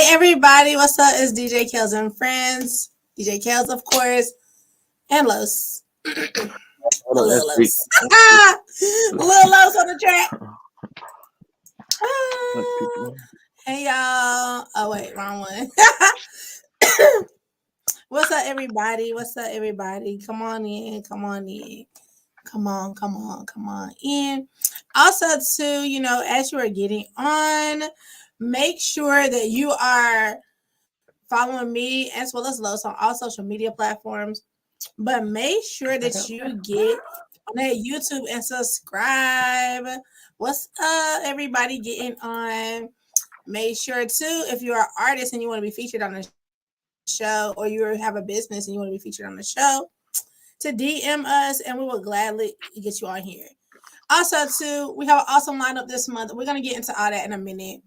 everybody, what's up? It's DJ Kels and friends. DJ Kels, of course, and Los. Hold on, Lil that's big. Los. Lil Los on the track. Like Ah, people. hey y'all. Oh wait, wrong one. What's up, everybody? What's up, everybody? Come on in. Come on in. Come on in. Also, too, as you are getting on, make sure that you are following me as well as Los on all social media platforms. But make sure that you get on that YouTube and subscribe. What's up, everybody getting on? Make sure too, if you're an artist and you want to be featured on the show, or you have a business and you want to be featured on the show, to DM us and we will gladly get you on here. Also, too, we have an awesome lineup this month. We're gonna get into all that in a minute.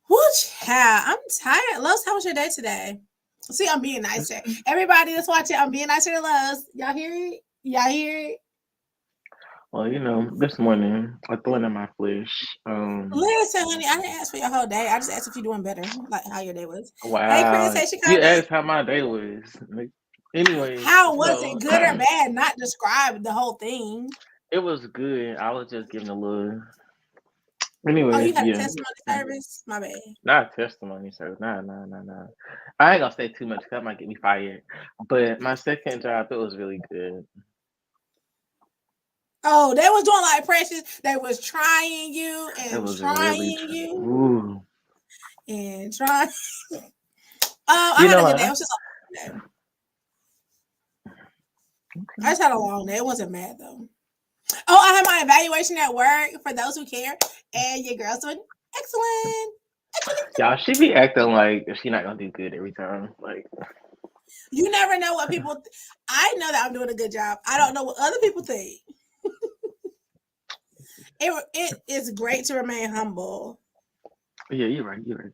Whoo, child, I'm tired. Los, how was your day today? See, I'm being nicer. Everybody that's watching, I'm being nicer to Los. Y'all hear it? Y'all hear it? Well, this morning I thought in my flesh. Listen, honey, I didn't ask for your whole day. I just asked if you're doing better, like how your day was. Hey, Chris. Wow, Hey, you Chicago. asked how my day was. Anyway, How was it? so Good or bad? Not describe the whole thing. it was good. I was just giving a little. Oh, Anyway, you had a yeah, testimony service? My bad. not testimony, so nah. I ain't gonna say too much 'cause that might get me fired. But my second job, it was really good. Oh, they was doing like precious. They was trying you It and was trying you ooh. and trying. I You had know a good day. It what? was just a long day. I just had a long day. It wasn't bad though. Oh, I had my evaluation at work for those who care, and your girl's doing excellent. Y'all, she be acting like she not gonna do good every time. Like, You never know what people. I know that I'm doing a good job. I don't know what other people think. It is great to remain humble. yeah, you're right. You're right.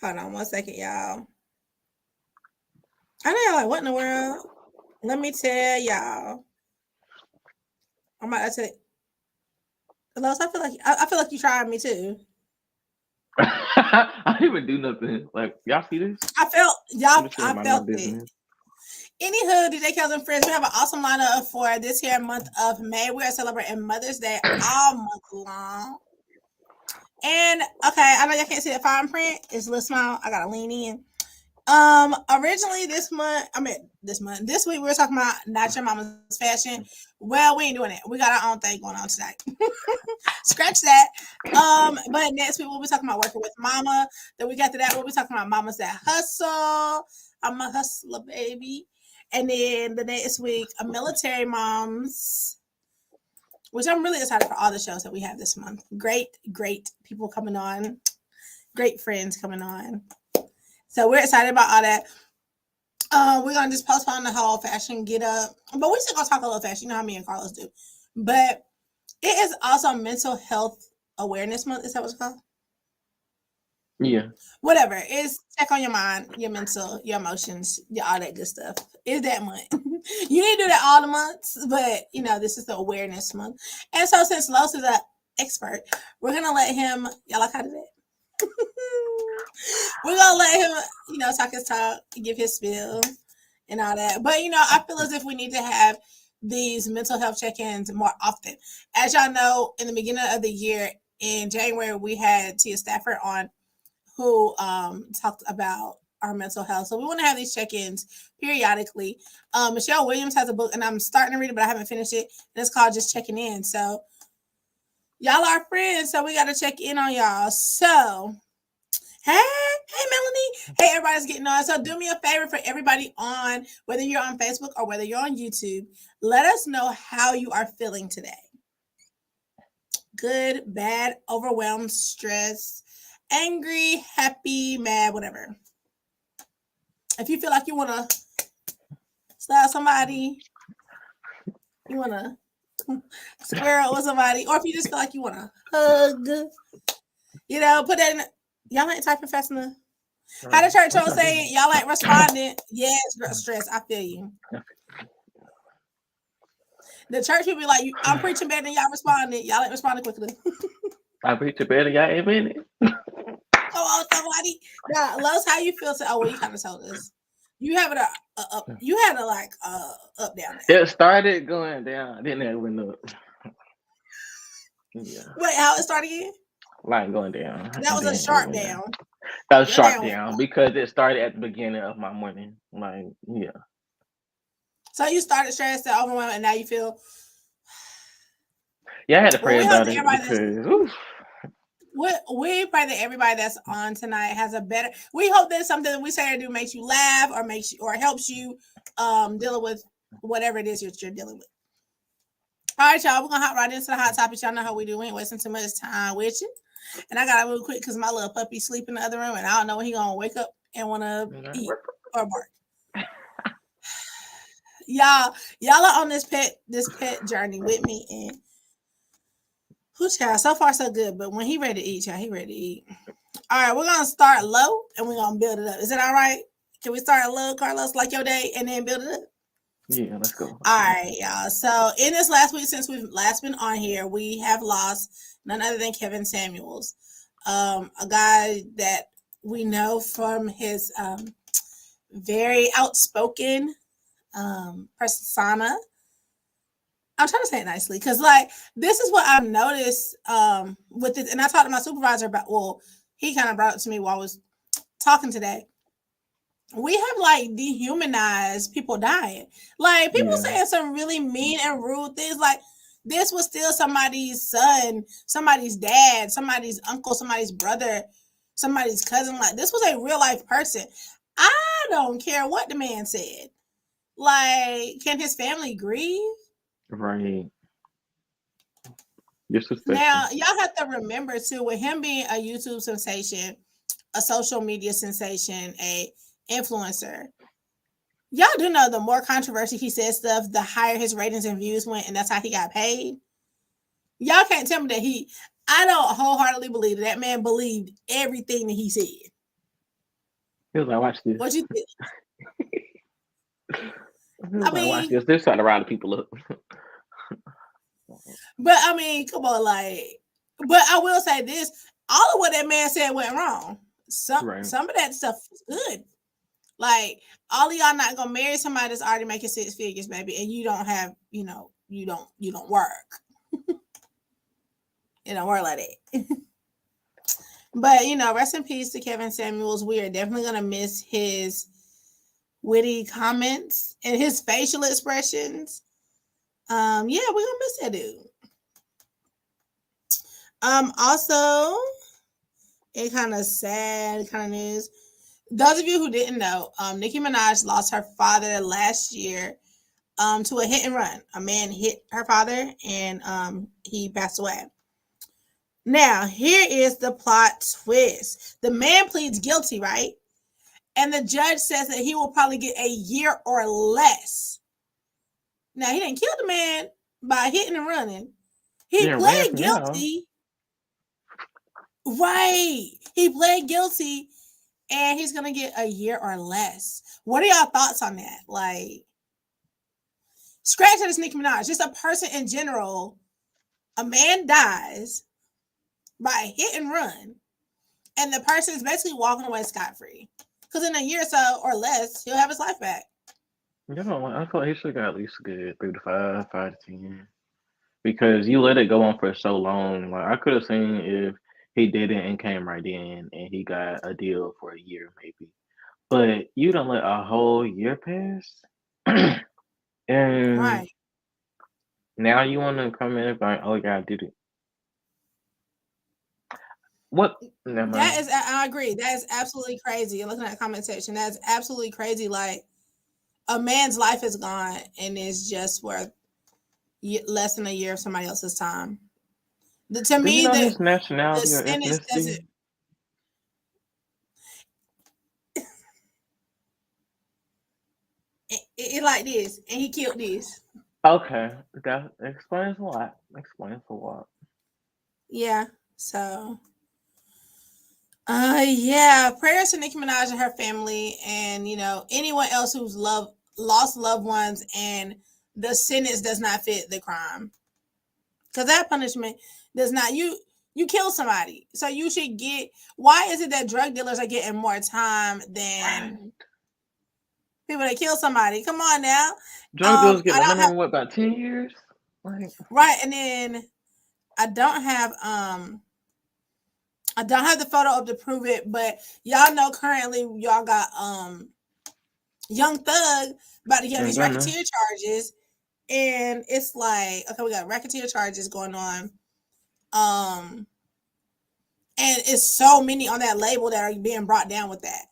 Hold on 1 second, y'all. I know y'all like, what in the world? Let me tell y'all. I'm about to say, Los, I feel like you tried me too. I didn't even do nothing. Like, y'all see this? I felt I'm y'all. just here I minding my felt it. business. Anywho, DJ Kels and friends, we have an awesome lineup for this here month of May. We are celebrating Mother's Day all month long. And okay, I know y'all can't see the fine print. It's a little small. I gotta lean in. Originally this week we were talking about not your mama's fashion. Well, we ain't doing it. We got our own thing going on tonight. Scratch that. But next week we'll be talking about working with mama. The week after that we'll be talking about mamas that hustle. I'm a hustler, baby. And then the next week, a military moms, which I'm really excited for all the shows that we have this month. Great people coming on. Great friends coming on. So we're excited about all that. We're gonna just postpone the whole fashion get up, but we're still gonna talk a little fashion. You know how me and Carlos do. But it is also Mental Health Awareness Month. Is that what it's called? Yeah. Whatever. It's check on your mind, your mental, your emotions, all that good stuff. It's that month. You need to do that all the months, but this is the awareness month. And so since Los is an expert, we're gonna let him. Y'all like how to do that? We're gonna let him, talk his talk, give his spiel, and all that. But I feel as if we need to have these mental health check-ins more often. As y'all know, in the beginning of the year, in January, we had Tia Stafford on, who talked about our mental health. So we want to have these check-ins periodically. Michelle Williams has a book, and I'm starting to read it, but I haven't finished it. And it's called Just Checking In. So y'all are friends, so we got to check in on y'all. So hey Melanie, hey everybody's getting on. So do me a favor for everybody on, whether you're on Facebook or whether you're on YouTube, let us know how you are feeling today. Good, bad, overwhelmed, stressed, angry, happy, mad, whatever. If you feel like you want to slap somebody, you want to square up with somebody, or if you just feel like you want to hug, put that in. Y'all ain't typing fast enough. How the church host say it? Y'all ain't responding. Yes, girl, stress. I feel you. The church will be like, I'm preaching better than y'all responding. Y'all ain't responding quickly. I beat you better, y'all admit it. Come on, somebody. Now, Los, how you feel? Oh, well, you kind of told us. You have it up. You had a like up down there. It started going down, then it went up. Yeah, Wait, how it started again? like going down, That and was a then it sharp went down. down. That was Your sharp down went down up. because it started at the beginning of my morning. Like, yeah. So you started stressed and overwhelmed, and now you feel. Yeah, I had to Well, pray we hope about that it everybody that's because oof, we pray that everybody that's on tonight has a better. We hope that something that we say or do makes you laugh or makes you or helps you dealing with whatever it is that you're dealing with. All right, y'all, we're gonna hop right into the hot topics. Y'all know how we do. We ain't wasting too much time with you. And I gotta move quick because my little puppy sleep in the other room, and I don't know when he gonna wake up and wanna eat or bark. Y'all are on this pet journey with me, and who's child so far so good. But when he ready to eat, y'all, he ready to eat. All right, we're gonna start low and we're gonna build it up. Is it all right? Can we start low, Carlos, like your day, and then build it up? yeah, let's go. All right, y'all. So in this last week, since we've last been on here, we have lost none other than Kevin Samuels, a guy that we know from his very outspoken persona. I'm trying to say it nicely because, like, this is what I've noticed with it. And I talked to my supervisor about. Well, he kind of brought it to me while I was talking today. We have like dehumanized people dying. Like people Yeah, saying some really mean and rude things. Like this was still somebody's son, somebody's dad, somebody's uncle, somebody's brother, somebody's cousin. Like this was a real life person. I don't care what the man said. Like, can his family grieve? right. Disrespectful. Now, y'all have to remember too, with him being a YouTube sensation, a social media sensation, a influencer, y'all do know the more controversy he said stuff, the higher his ratings and views went, and that's how he got paid. Y'all can't tell me that I don't wholeheartedly believe that man believed everything that he said. He was like, watch this. What you think? He was I like, watch mean, this. They're trying to rile the people up. but I mean, come on, like, but I will say this: all of what that man said went wrong. Right. Some of that stuff was good. Like, all of y'all not gonna marry somebody that's already making six figures, baby, and you don't have, you don't work. It don't work like that. But rest in peace to Kevin Samuels. We are definitely gonna miss his witty comments and his facial expressions. Yeah, we're gonna miss that dude. Also, it kind of sad kind of news. Those of you who didn't know, Nicki Minaj lost her father last year to a hit and run. A man hit her father and he passed away. Now, here is the plot twist. The man pleads guilty, right? And the judge says that he will probably get a year or less. Now, he didn't kill the man by hitting and running. He Yeah, ran pled from y'all. guilty. Right. He pled guilty and he's going to get a year or less. What are y'all thoughts on that? Like, scratch at this Nicki Minaj, just a person in general. A man dies by hit and run, and the person is basically walking away scot free. Because in a year or so or less, he'll have his life back. You know, I thought he should got at least a good 3 to 5, 5 to 10. Because you let it go on for so long. Like I could have seen if he did it and came right in and he got a deal for a year maybe. But you don't let a whole year pass. And Right. now you want to come in and like, oh yeah, I did it. What? Never That mind. is, I agree. That is absolutely crazy. You're looking at the comment section. That's absolutely crazy. Like, a man's life is gone and it's just worth less than a year of somebody else's time. To Do you me, know the his the nationality or sentence ethnicity? doesn't. It like this, and he killed this. Okay, that explains a lot. Explains a lot. Yeah. So, yeah. Prayers to Nicki Minaj and her family, and anyone else who's lost loved ones, and the sentence does not fit the crime, because that punishment does not. You kill somebody, so you should get. Why is it that drug dealers are getting more time than Right. people that kill somebody? Come on now. Drug dealers get I don't have 100 what about 10 years? Like right, and then I don't have I don't have the photo up to prove it, but y'all know currently y'all got Young Thug about to get I'm these gonna. racketeer charges, and it's like okay, we got racketeer charges going on, and it's so many on that label that are being brought down with that.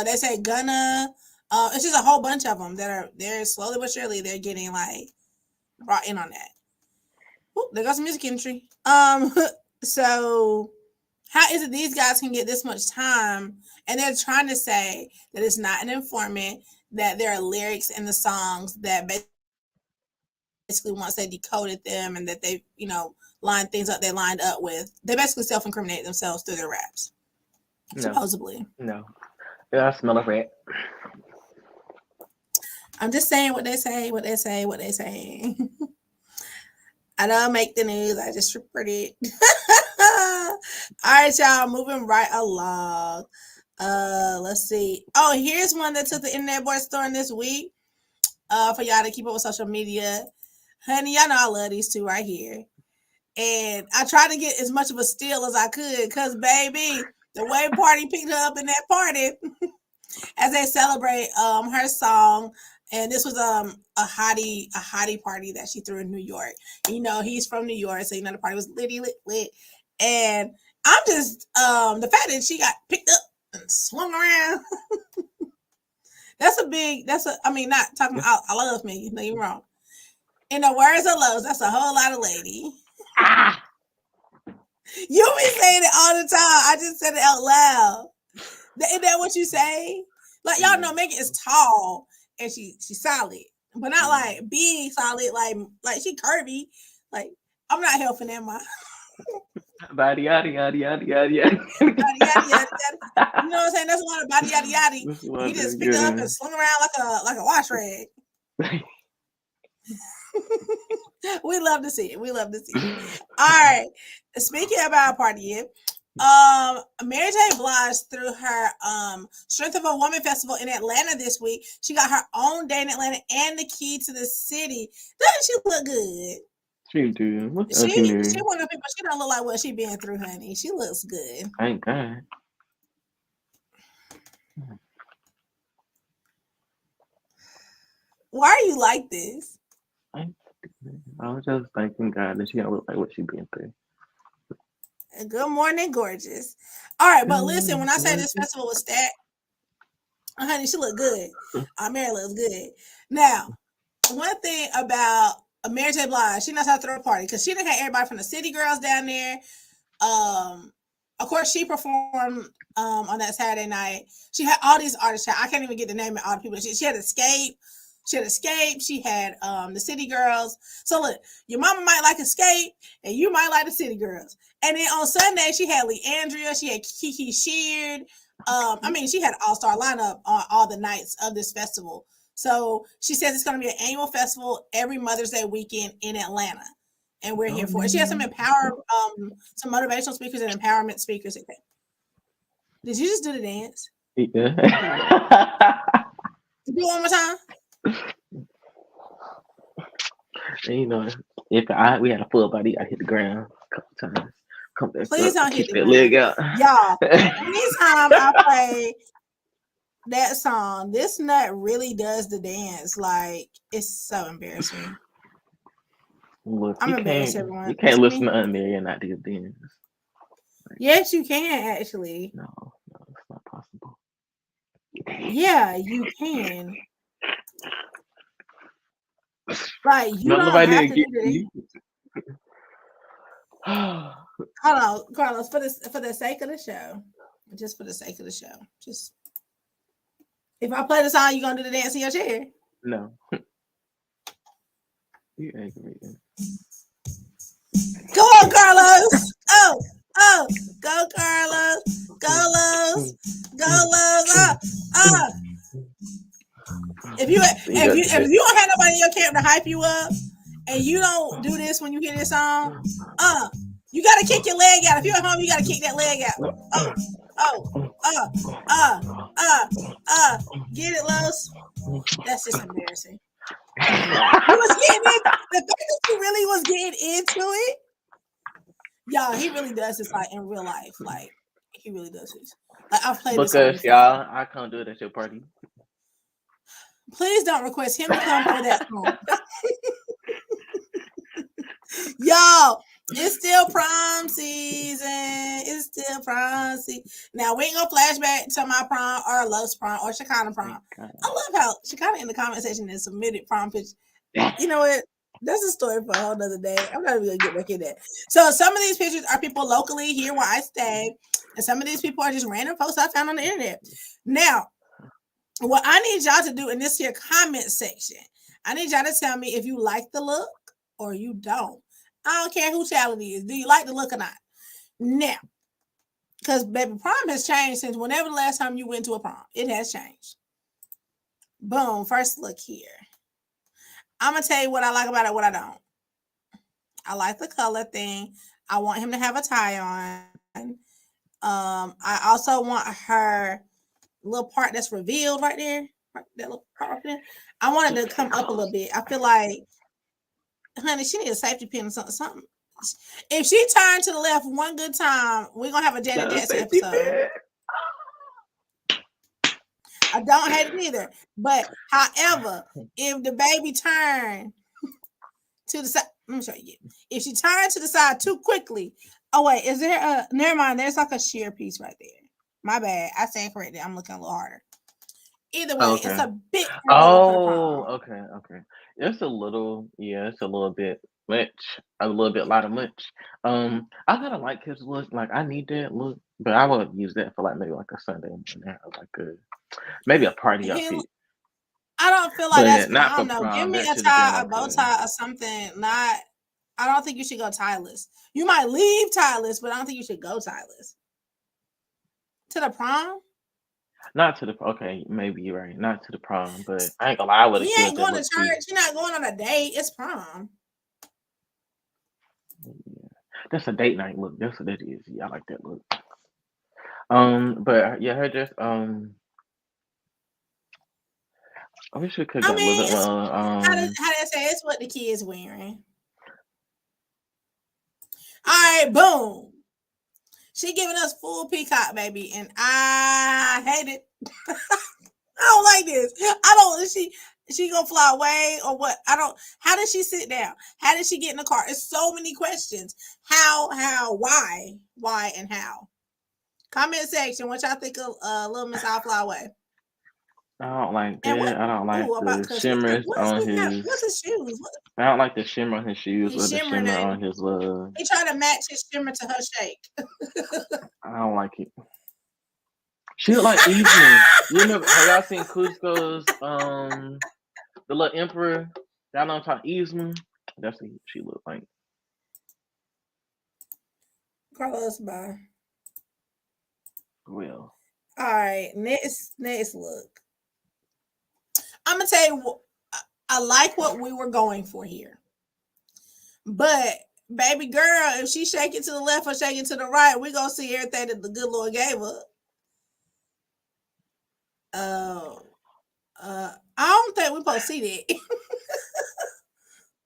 They say Gunna, it's just a whole bunch of them that are they're slowly but surely they're getting like brought in on that. Ooh, there goes the music industry. So how is it these guys can get this much time and they're trying to say that it's not an informant, that there are lyrics in the songs that basically once they decoded them and that they, lined things up they lined up with, they basically self-incriminate themselves through their raps, supposedly. No, no. Yeah, I smell a rat. I'm just saying what they say, what they say, what they say. I don't make the news, I just report it. All right, y'all, moving right along. Let's see. Oh, here's one that took the internet board storm this week. For y'all to keep up with social media. Honey, y'all know I love these two right here. And I tried to get as much of a steal as I could, because baby, the way Party picked her up in that party as they celebrate her song. And this was a hottie party that she threw in New York. He's from New York, so the party was lit. And I'm just the fact that she got picked up and swung around. I mean, not talking about I love me, no, you're wrong. In the words of Lowe's, that's a whole lot of lady. Ah! You be saying it all the time. I just said it out loud. Isn't that what you say? Like y'all know Megan is tall and she's solid, but not like big solid, like she curvy. Like I'm not helping that ma. Body yada yada yada yada yada. Yada yada yada yada. You know what I'm saying? That's a lot of body yada yada. This He was just picked her up and slung around like a wash rag. We love to see it. We love to see it. All right. Speaking about partying, Mary J. Blige threw her Strength of a Woman festival in Atlanta this week. She got her own day in Atlanta and the key to the city. Doesn't she look good? She do. What's She ugly news? one of the people. She don't look like what she been through, honey. She looks good. Thank God. Why are you like this? I was just thanking God that she don't look like what she been through. Good morning, gorgeous. All right, but listen, when I say this festival was stacked, honey, she looked good. Mary looks good. Now, one thing about Mary J. Blige, she knows how to throw a party because she done had everybody from the City Girls down there. Of course, she performed on that Saturday night. She had all these artists. I can't even get the name of all the people. She had Escape. She had the City Girls. So look, your mama might like Escape, and you might like the City Girls. And then on Sunday, she had Leandria. She had Kiki Sheard. She had an all-star lineup on all the nights of this festival. So she says it's going to be an annual festival every Mother's Day weekend in Atlanta, and we're here for it. She has some some motivational speakers and empowerment speakers. Did you just do the dance? Yeah. Do it one more time. And, if we had a full body, I hit the ground a couple times. Come back. Please don't hit Kick the that ground. leg out. Y'all, anytime I play that song, this nut really does the dance. Like, it's so embarrassing. Look, I'm embarrassed, everyone. You can't listen to Unmarried and not do the dance. Yes, you can, actually. No, it's not possible. Yeah, you can. Like, you don't have to do the dance. Hold on, Carlos, for the sake of the show. Just for the sake of the show. Just if I play the song, you gonna do the dance in your chair? No. You aggravating. Go on, Carlos. Oh, go Carlos. Go Lowe's. Go Lowe's. If you don't have nobody in your camp to hype you up and you don't do this when you hear this song, You gotta kick your leg out. If you're at home, you gotta kick that leg out. Oh, oh, uh, uh, uh, uh. Get it, Los? That's just embarrassing. You was getting it. The fact that you really was getting into it. Y'all, he really does this like in real life. Like he really does this. Like I've played this song Because before. y'all, I can't do it at your party. Please don't request him to come for that song. Y'all, it's still prom season. It's still prom season. Now we ain't gonna flashback to my prom or Love's prom or Shekinah prom. I love how Shekinah in the comment section has submitted prom pictures. You know what? That's a story for a whole nother day. I'm not even gonna get back in that. So some of these pictures are people locally here where I stay, and some of these people are just random posts I found on the internet. Now, what I need y'all to do in this here comment section, I need y'all to tell me if you like the look or you don't. I don't care who child it is. Do you like the look or not? Now, because baby, prom has changed since whenever the last time you went to a prom. It has changed. Boom. First look here. I'm gonna tell you what I like about it, what I don't. I like the color thing. I want him to have a tie on. I also want her little part that's revealed right there. That little part right there. I want it to come up a little bit. I feel like, honey, she needs a safety pin or something. If she turned to the left one good time, we're gonna have a Janet Jackson episode. I don't hate it either. But however, if the baby turned to the side, let me show you. If she turned to the side too quickly, oh wait, is there a never mind, there's like a sheer piece right there. My bad. I stand corrected. I'm looking a little harder. Either way, Okay. it's a bit Oh, okay. It's a little, yeah, it's a little bit much, a little bit, lot of much. I kind of like his look. Like I need that look, but I would use that for like maybe like a Sunday morning or like maybe a party outfit, I don't feel like that's but not for prom though. Give prom. me That a should have been tie, a like bow tie, or something. Not. I don't think you should go tieless. You might leave tieless, but I don't think you should go tieless. To the prom? not to the okay, maybe you're right, not to the prom, but I ain't gonna lie, I would have You killed ain't that going to look too. church. You're not going on a date. It's prom. Yeah. That's a date night look. That's what that is. Yeah, I like that look. But yeah, her just I wish we could I got a little mean, bit it's, more. how they say it's what the kids wearing. All right, boom. She giving us full peacock, baby, and I hate it. I don't like this. I don't. She gonna fly away or what? I don't. How did she sit down? How did she get in the car? It's so many questions. How, why, and how? Comment section. What y'all think of Little Miss I'll Fly Away? I don't like And what? that. I don't like Oh, I'm about the to cuss. shimmers What's on he got? his. What's his shoes? What? I don't like the shimmer on his shoes He's or the shimmering. shimmer on his. He tried to match his shimmer to her shake. I don't like it. She look like Eastman. You remember? Have y'all seen Cusco's the little emperor? Y'all know I'm talking Eastman. That's what she looked like. Carlos, bye. Well. All right, next look. I'm gonna tell you, I like what we were going for here, but baby girl, if she shake it to the left or shake it to the right, we gonna see everything that the good Lord gave her. I don't think we're supposed to see that.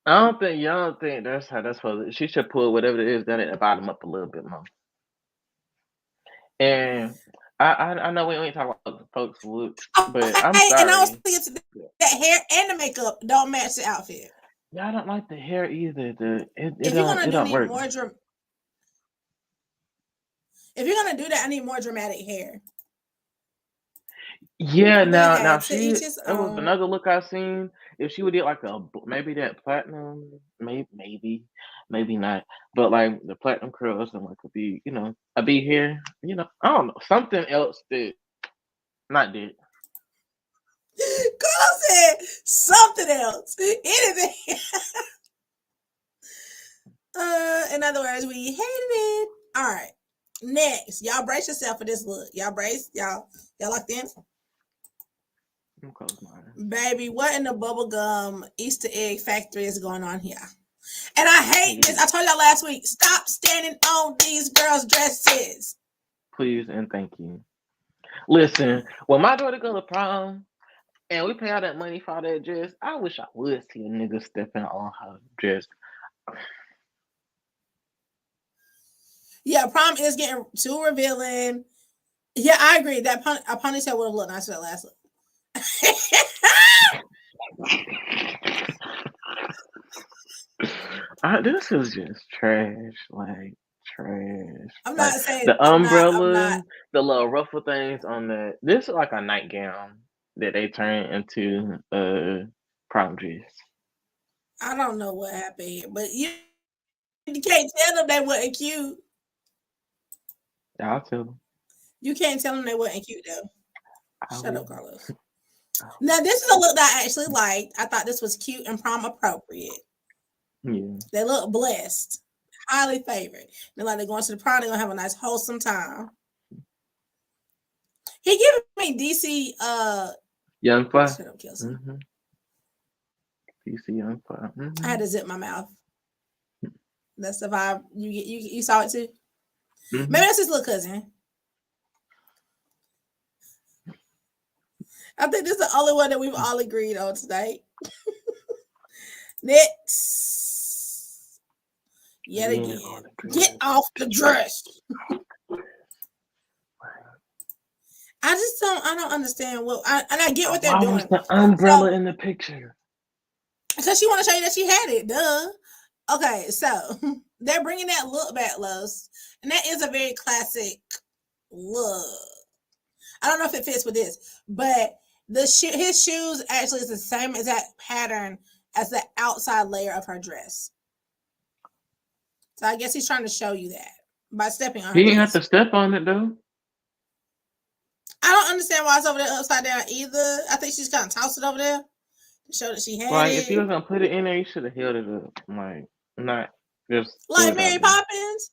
I don't think y'all think that's how that's supposed to. She should pull whatever it is down at the bottom up a little bit more. And I know we ain't talking about the folks' looks, but I'm Okay, and I was sorry. thinking that hair and the makeup don't match the outfit. Y'all don't like the hair either. It If you're gonna don't need work. more if you're gonna do that, I need more dramatic hair. Yeah, But now hey, she to each his it was own. another look I seen. If she would get like maybe that platinum, maybe not, but like the platinum curls and like a B hair, I don't know, something else that not that. Carl said something else. Anything. In other words, we hated it. All right. Next, y'all brace yourself for this look. Y'all brace, y'all locked in. I'm close mine. Baby, what in the bubblegum Easter egg factory is going on here? And I hate this. I told y'all last week, stop standing on these girls' dresses. Please and thank you. Listen, when my daughter go to prom and we pay all that money for that dress, I wish I would see a nigga stepping on her dress. Yeah, prom is getting too revealing. Yeah, I agree. That a ponytail would have looked nice for that last look. This is just trash, like trash. I'm Like not saying the I'm not. umbrella, the little ruffle things on the. This is like a nightgown that they turn into a prom dress. I don't know what happened here, but you can't tell them they wasn't cute. I'll tell them. You can't tell them they wasn't cute though. I Shut will. up, Carlos. Now this is a look that I actually liked. I thought this was cute and prom appropriate. Yeah. They look blessed, highly favored. They're like they're going to the prom. They're gonna have a nice wholesome time. He giving me DC. Young Fly. Shut up, Kels. Mm-hmm. DC Young Fly. Mm-hmm. I had to zip my mouth. That's the vibe. You saw it too. Mm-hmm. Maybe that's his little cousin. I think this is the only one that we've all agreed on tonight. Next. Yet again. Get off the dress. I don't understand I get what they're doing. Why was the umbrella in the picture? Because she want to show you that she had it, duh. Okay, so they're bringing that look back, Los, and that is a very classic look. I don't know if it fits with this, but his shoes actually is the same exact pattern as the outside layer of her dress. So I guess he's trying to show you that by stepping on her. He didn't have to step on it though. I don't understand why it's over there upside down either. I think she's kind of tossed it over there to show that she had Like it. if you was gonna put it in there, you should have held it up. Like not just like Mary Poppins.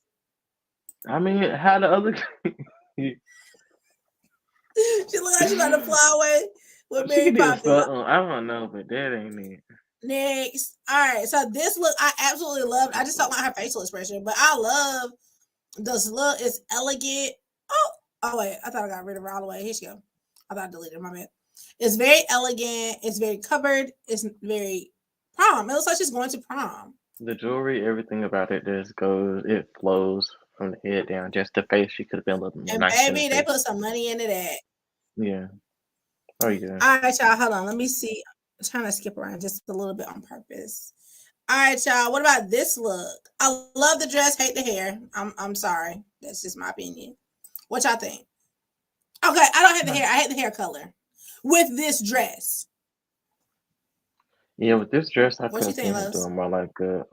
I mean, how the other She look like she about to fly away with Mary Poppins. I don't know, but that ain't it. Next. All right. So this look I absolutely love. I just don't like her facial expression, but I love this look. It's elegant. Oh wait. I thought I got rid of her all the way. Here she go. I thought I deleted her. My bad. It's very elegant. It's very covered. It's very prom. It looks like she's going to prom. The jewelry, everything about it just goes. It flows from the head down. Just the face, she could have been a little more and nice. Baby, they put some money into that. Yeah. Oh yeah. All right, y'all. Hold on. Let me see. I'm trying to skip around just a little bit on purpose. All right, y'all. What about this look? I love the dress, hate the hair. I'm sorry. That's just my opinion. What y'all think? Okay, I don't hate the hair. I hate the hair color with this dress. Yeah, with this dress, I What you could think, have Los? doing more like a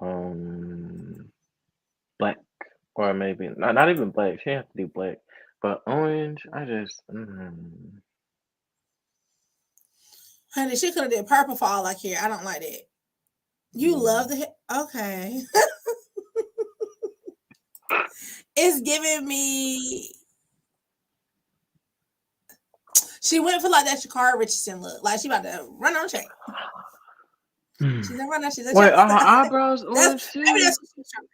black, or maybe not even black. She have to do black, but orange. I just. Honey, she could have did purple for all I care. I don't like that. You love the hair? Okay. It's giving me. She went for like that Shakara Richardson look. Like she about to run on track. She's not running. She's a Wait, are her eyebrows orange too? Maybe that's what she's trying.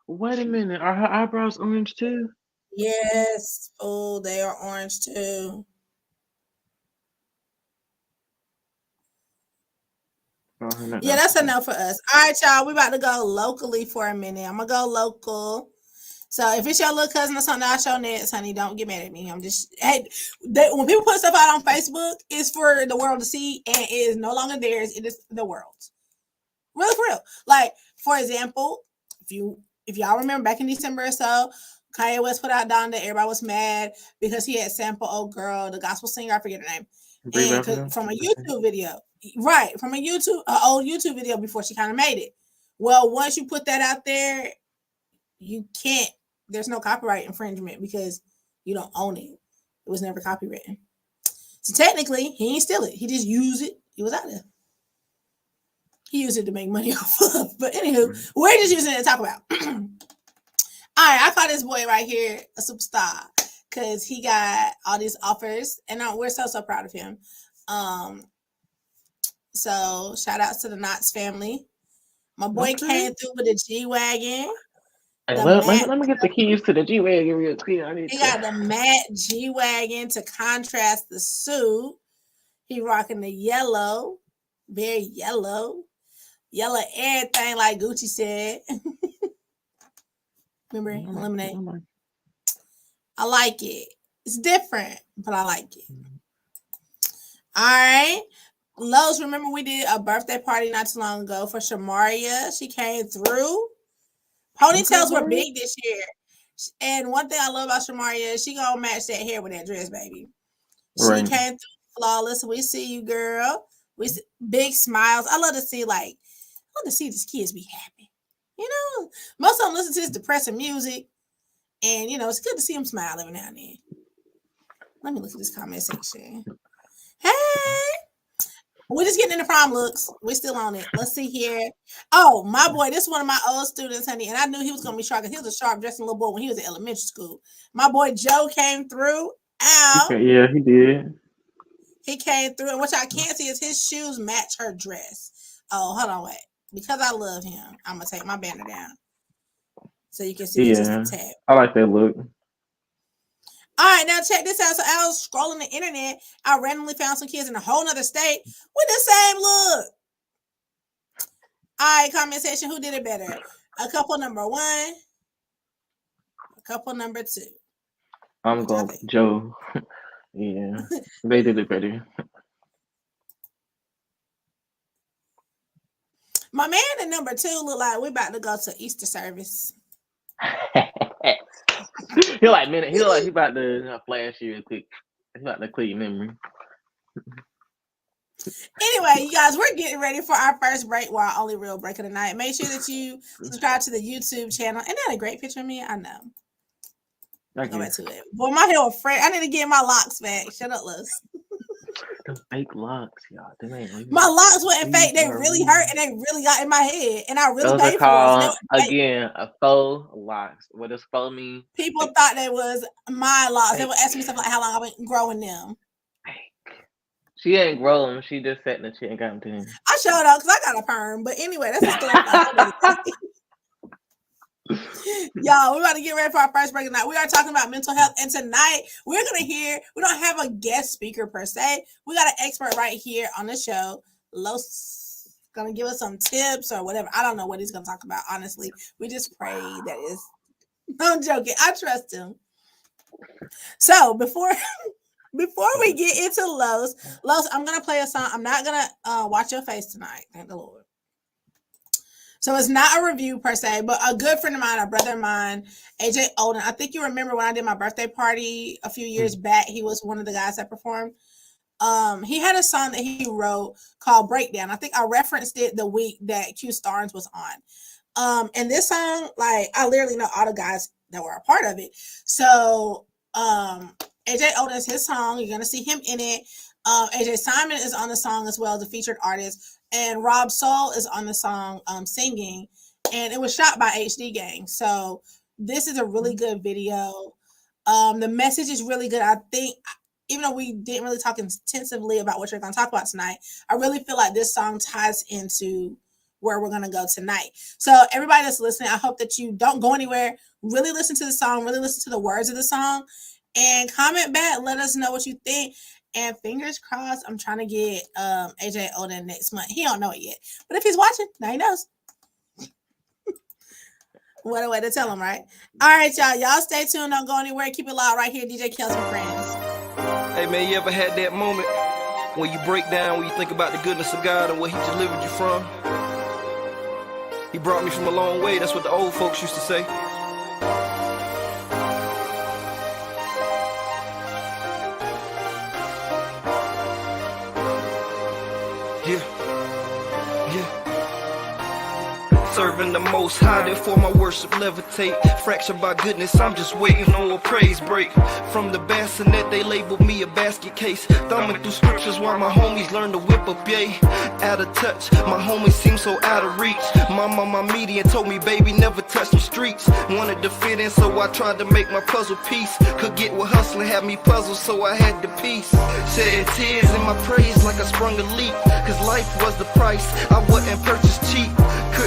Wait a minute. Are her eyebrows orange too? Yes. Oh, they are orange too. Yeah, that's enough for us. All right, y'all. We about to go locally for a minute. I'm gonna go local. So if it's your little cousin or something, I'll show next, honey. Don't get mad at me. I'm just when people put stuff out on Facebook, it's for the world to see, and it is no longer theirs. It is the world's. Really, for real. Like for example, if y'all remember back in December or so, Kanye West put out Donda. Everybody was mad because he had sampled old girl, the gospel singer. I forget her name. And from a YouTube video, right? From a old YouTube video before she kind of made it. Well, once you put that out there, you can't. There's no copyright infringement because you don't own it. It was never copywritten. So technically, he ain't steal it. He just used it. It was out there. He used it to make money off of. But anywho, we're just using it to talk about. All right, I call this boy right here a superstar because he got all these offers, and we're so proud of him. So shout outs to the Knotts family. My boy Okay. came through with a G-Wagon. Hey, let me get the keys to the G-Wagon real quick. He got the matte G-Wagon to contrast the suit. He rocking the yellow, very yellow everything like Gucci said. Remember, lemonade. I like it. It's different, but I like it. All right. Lowe's, remember we did a birthday party not too long ago for Shamaria. She came through. Ponytails were big this year. And one thing I love about Shamaria is she gonna match that hair with that dress, baby. She came through flawless. We see you, girl. We see big smiles. I love to see these kids be happy. You know, most of them listen to this depressing music. And, you know, it's good to see them smile every now and then. Let me look at this comment section. Hey! We're just getting into prom looks. We're still on it. Let's see here. Oh, my boy, this is one of my old students, honey. And I knew he was going to be sharp because he was a sharp dressing little boy when he was in elementary school. My boy Joe came through. Ow. Yeah, he did. He came through. And what y'all can't see is his shoes match her dress. Oh, hold on, wait. Because I love him, I'm going to take my banner down. So you can see it's just a tab. I like that look. All right, now check this out. So I was scrolling the internet. I randomly found some kids in a whole nother state with the same look. All right, comment section. Who did it better? A couple number 1. A couple number 2. I'm going Joe. Yeah, they did it better. My man in number 2 look like we're about to go to Easter service. He like he about to flash you a quick. He's about to clear your memory. Anyway, you guys, we're getting ready for our first break. Well, our only real break of the night. Make sure that you subscribe to the YouTube channel. Isn't that a great picture of me? I know. Go back to it. Boy, my hair was fresh. I need to get my locks back. Shut up, Liz. Those fake locks, y'all. My locks weren't fake. They really hurt and they really got in my head. And I really paid for them. Again, a faux locks. What does faux mean? People thought they was my locks. They would ask me stuff like how long I've been growing them. She ain't grow them. She just sat in the chair and got them to him. I showed up because I got a perm. But anyway, that's a story. Y'all, we're about to get ready for our first break tonight. We are talking about mental health, and tonight we're gonna hear. We don't have a guest speaker per se. We got an expert right here on the show. Los gonna give us some tips or whatever. I don't know what he's gonna talk about. Honestly, we just pray that is. I'm joking. I trust him. So before we get into Los, I'm gonna play a song. I'm not gonna watch your face tonight. Thank the Lord. So it's not a review per se, but a good friend of mine, a brother of mine, AJ Olden. I think you remember when I did my birthday party a few years back. He was one of the guys that performed. He had a song that he wrote called Breakdown. I think I referenced it the week that Q Starnes was on. And this song, like, I literally know all the guys that were a part of it. So AJ Olden is his song. You're going to see him in it. AJ Simon is on the song as well as a featured artist. And Rob Soul is on the song singing. And it was shot by HD Gang. So this is a really good video. The message is really good. I think, even though we didn't really talk intensively about what you're going to talk about tonight, I really feel like this song ties into where we're going to go tonight. So everybody that's listening, I hope that you don't go anywhere. Really listen to the song. Really listen to the words of the song. And comment back. Let us know what you think. And fingers crossed, I'm trying to get AJ Olden next month. He don't know it yet. But if he's watching, now he knows. What a way to tell him, right? All right, y'all. Y'all stay tuned. Don't go anywhere. Keep it loud right here. DJ Kels and Friends. Hey, man, you ever had that moment when you break down, when you think about the goodness of God and where he delivered you from? He brought me from a long way. That's what the old folks used to say. Serving the most high, therefore my worship levitate. Fractured by goodness, I'm just waiting on a praise break. From the bassinet, they labeled me a basket case. Thumbing through scriptures while my homies learn to whip up, yay. Out of touch, my homies seem so out of reach. My mama median told me, baby, never touch the streets. Wanted to fit in, so I tried to make my puzzle piece. Could get with hustling, had me puzzled, so I had the piece. Shed tears in my praise like I sprung a leak. Cause life was the price, I wasn't purchased cheap.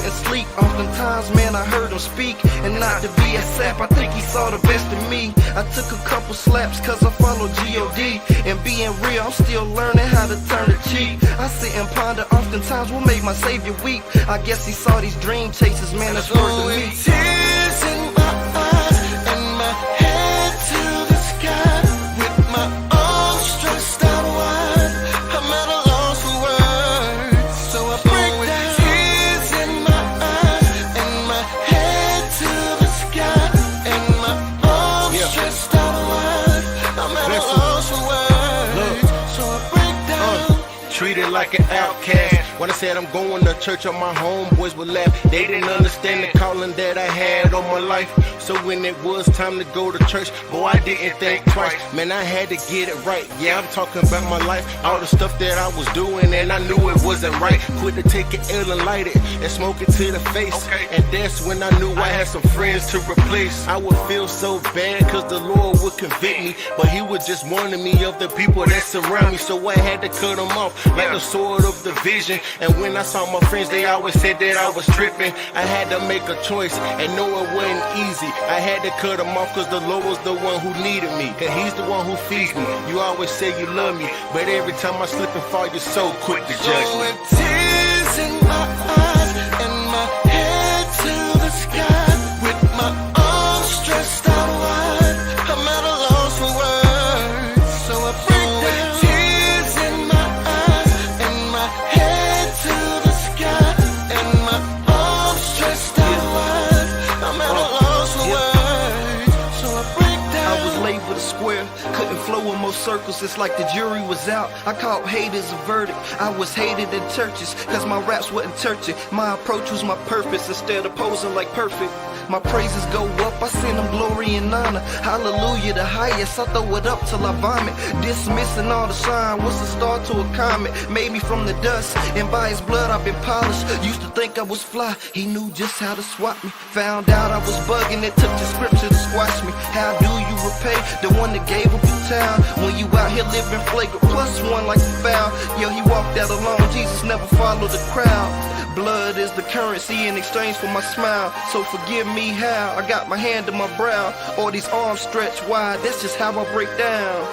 couldn't sleep. Oftentimes, man, I heard him speak. And not to be a sap, I think he saw the best in me. I took a couple slaps cause I followed G.O.D. And being real, I'm still learning how to turn the cheek. I sit and ponder oftentimes what made my savior weep. I guess he saw these dream chasers, man, that's worth the meat. Tears in my eyes and my head to the sky, with my arms stretched out wide, I'm at a loss for words, so I break down. Tears in my eyes and my head to the sky, and my arms stretched out wide, I'm at a loss for words, so I break down. Treated like an outcast. When I said I'm going to church, all my homeboys would laugh. They didn't understand the calling that I had on my life. So when it was time to go to church, boy, I didn't think twice. Man, I had to get it right. Yeah, I'm talking about my life, all the stuff that I was doing, and I knew it wasn't right. Quit to take it ill and light it and smoke it to the face. And that's when I knew I had some friends to replace. I would feel so bad cause the Lord would convict me, but he was just warning me of the people that surround me. So I had to cut them off like the sword of the vision. And when I saw my friends, they always said that I was tripping. I had to make a choice, and no, it wasn't easy. I had to cut them off cause the Lord was the one who needed me, and he's the one who feeds me. You always say you love me, but every time I slip and fall, you're so quick to judge So me. with tears in my eyes and my head to the sky, with my arms stretched out wide, I'm at a loss for words, so I break down. Tears in my eyes and my head to the sky, and my arms stretched out wide, I'm at a loss for words, so I break down. I was labeled a square, couldn't flow in most circles, it's like the jury was out. I caught haters a verdict, I was hated in churches, cause my raps wasn't churchy. My approach was my purpose, instead of posing like perfect. My praises go up, I send them glory and honor. Hallelujah, the highest, I throw it up till I vomit. Dismissing all the shine, what's a star to a comet? Made me from the dust, and by his blood I've been polished. Used to think I was fly, he knew just how to swat me. Found out I was bugging, it took the scripture to squash me. How do you repay the one that gave up your town? When you out here living flagrant, plus one like you found. Yo, he walked out alone, Jesus never followed the crowd. Blood is the currency in exchange for my smile. So forgive me how I got my hand to my brow, or these arms stretched wide, that's just how I break down.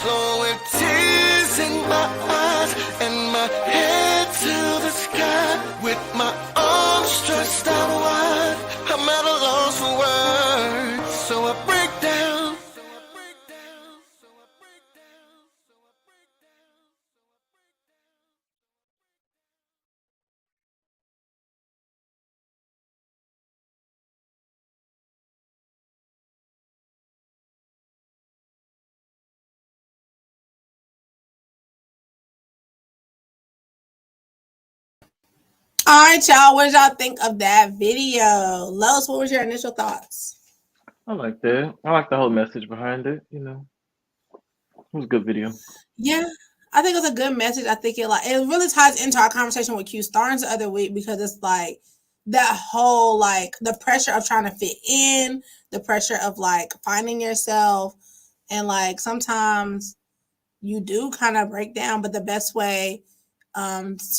So with tears in my eyes and my head to the sky, with my arms stretched out wide, I'm at a loss for words, so I break down. All right, y'all. What did y'all think of that video? Lois, what was your initial thoughts? I like that. I like the whole message behind it. You know, it was a good video. Yeah, I think it's a good message. I think it really ties into our conversation with Q Starnes the other week, because it's like that whole like the pressure of trying to fit in, the pressure of like finding yourself, and like sometimes you do kind of break down, but the best way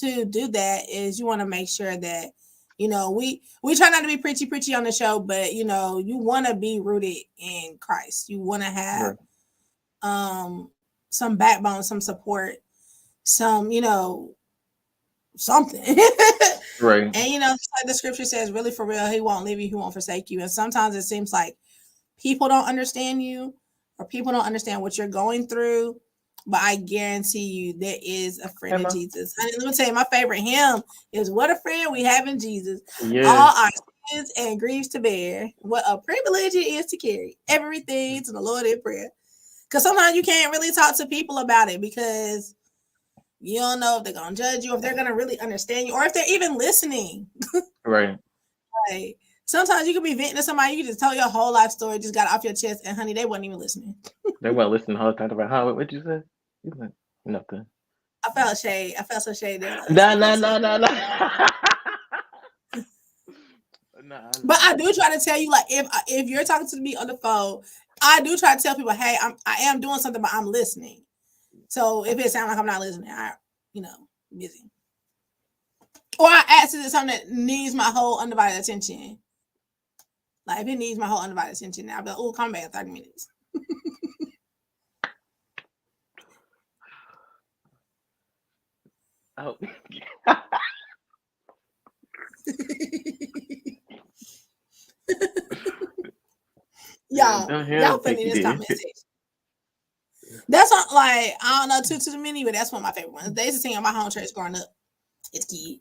to do that is you want to make sure that, you know, we try not to be preachy on the show, but you know, you want to be rooted in Christ. You want to have some backbone, some support, some, you know, something. Right. And you know, just like the scripture says, really for real, he won't leave you, he won't forsake you. And sometimes it seems like people don't understand you, or people don't understand what you're going through. But I guarantee you, there is a friend in Jesus. Honey, let me tell you, my favorite hymn is "What a Friend We Have in Jesus." Yes. All our sins and griefs to bear. What a privilege it is to carry everything to the Lord in prayer. Because sometimes you can't really talk to people about it, because you don't know if they're going to judge you, if they're going to really understand you, or if they're even listening. Right. Like, sometimes you could be venting to somebody, you can just tell your whole life story, just got off your chest, and honey, they wasn't even listening. They weren't listening the whole time. About how? What'd you say? You said nothing. I felt shade. I felt so shade there. No. But I do try to tell you, like, if you're talking to me on the phone, I do try to tell people, hey, I am doing something, but I'm listening. So if it sounds like I'm not listening, you know, busy. Or I ask, is it something that needs my whole undivided attention? Like if it needs my whole undivided attention, I'll be like, oh, come back in 30 minutes. Oh, yeah, y'all, don't hear y'all him think funny in you this did. comment section. That's not like I don't know too to many, but that's one of my favorite ones. They used to sing in my home church growing up. It's cute.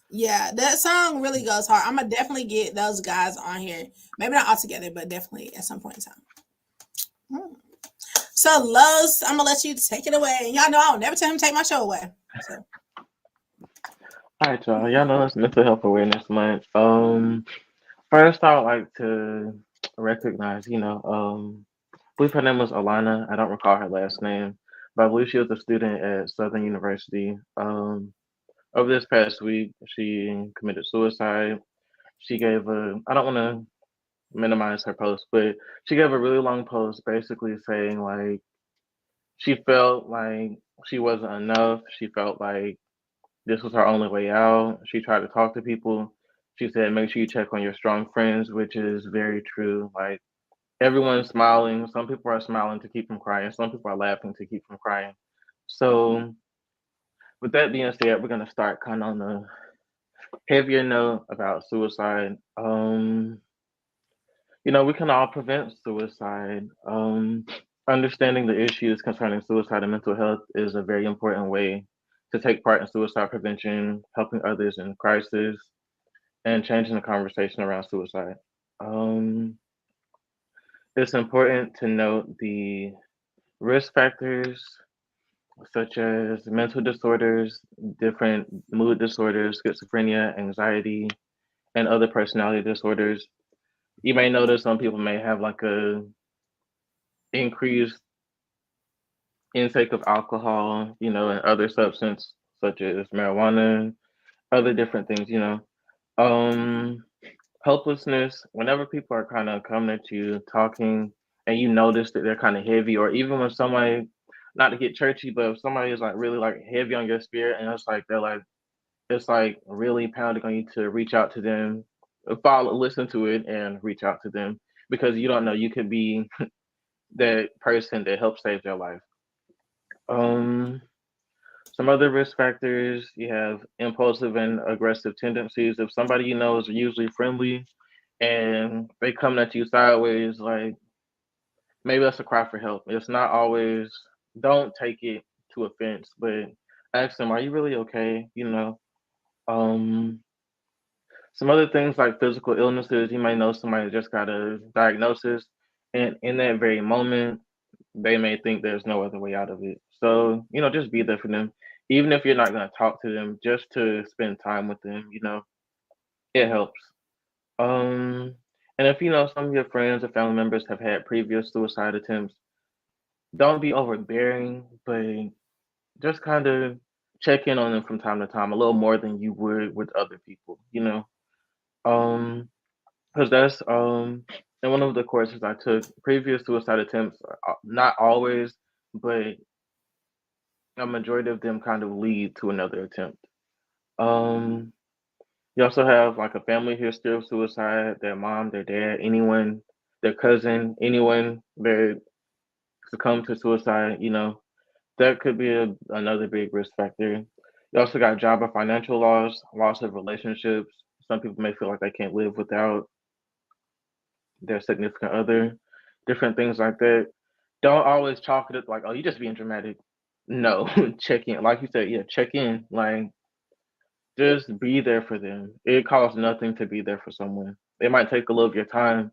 Yeah, that song really goes hard. I'm gonna definitely get those guys on here. Maybe not all together, but definitely at some point in time. Mm. So Los, I'm gonna let you take it away. Y'all know I don't never tell him to take my show away. So All right, y'all. Y'all know it's Mental Health Awareness Month. First, I would like to recognize, I believe her name was Alana. I don't recall her last name, but I believe she was a student at Southern University. Over this past week, she committed suicide. She gave I don't want to minimize her post, but she gave a really long post basically saying, like, she felt like she wasn't enough. She felt like this was her only way out. She tried to talk to people. She said, make sure you check on your strong friends, which is very true. Like, everyone's smiling. Some people are smiling to keep from crying. Some people are laughing to keep from crying. So, with that being said, we're gonna start kind of on a heavier note about suicide. We can all prevent suicide. Understanding the issues concerning suicide and mental health is a very important way to take part in suicide prevention, helping others in crisis, and changing the conversation around suicide. Um, it's important to note the risk factors such as mental disorders, different mood disorders, schizophrenia, anxiety, and other personality disorders. You may notice some people may have like a increased intake of alcohol, and other substance such as marijuana, other different things. Um, Helplessness, whenever people are kind of coming at you talking and you notice that they're kind of heavy, or even when somebody, not to get churchy, but if somebody is like really like heavy on your spirit and it's like they're like, it's like really pounding on you to reach out to them, follow, listen to it and reach out to them because you don't know, you could be that person that helps save their life. Um, some other risk factors, you have impulsive and aggressive tendencies. If somebody you know is usually friendly and they coming at you sideways, like maybe that's a cry for help. It's not always, don't take it to offense, but ask them, are you really okay? Um, some other things like physical illnesses, you might know somebody just got a diagnosis, and in that very moment, they may think there's no other way out of it. So, just be there for them. Even if you're not going to talk to them, just to spend time with them, it helps. Um, and if some of your friends or family members have had previous suicide attempts, don't be overbearing, but just kind of check in on them from time to time, a little more than you would with other people. Um, because that's in one of the courses I took, previous suicide attempts, not always, but a majority of them kind of lead to another attempt. Um, you also have like a family history of suicide, their mom, their dad, anyone, their cousin, anyone that succumbed to suicide, that could be another big risk factor. You also got job or financial loss of relationships. Some people may feel like they can't live without their significant other, different things like that. Don't always chalk it up like, oh, you just being dramatic. No, check in. Like you said, yeah, check in. Like, just be there for them. It costs nothing to be there for someone. It might take a little of your time,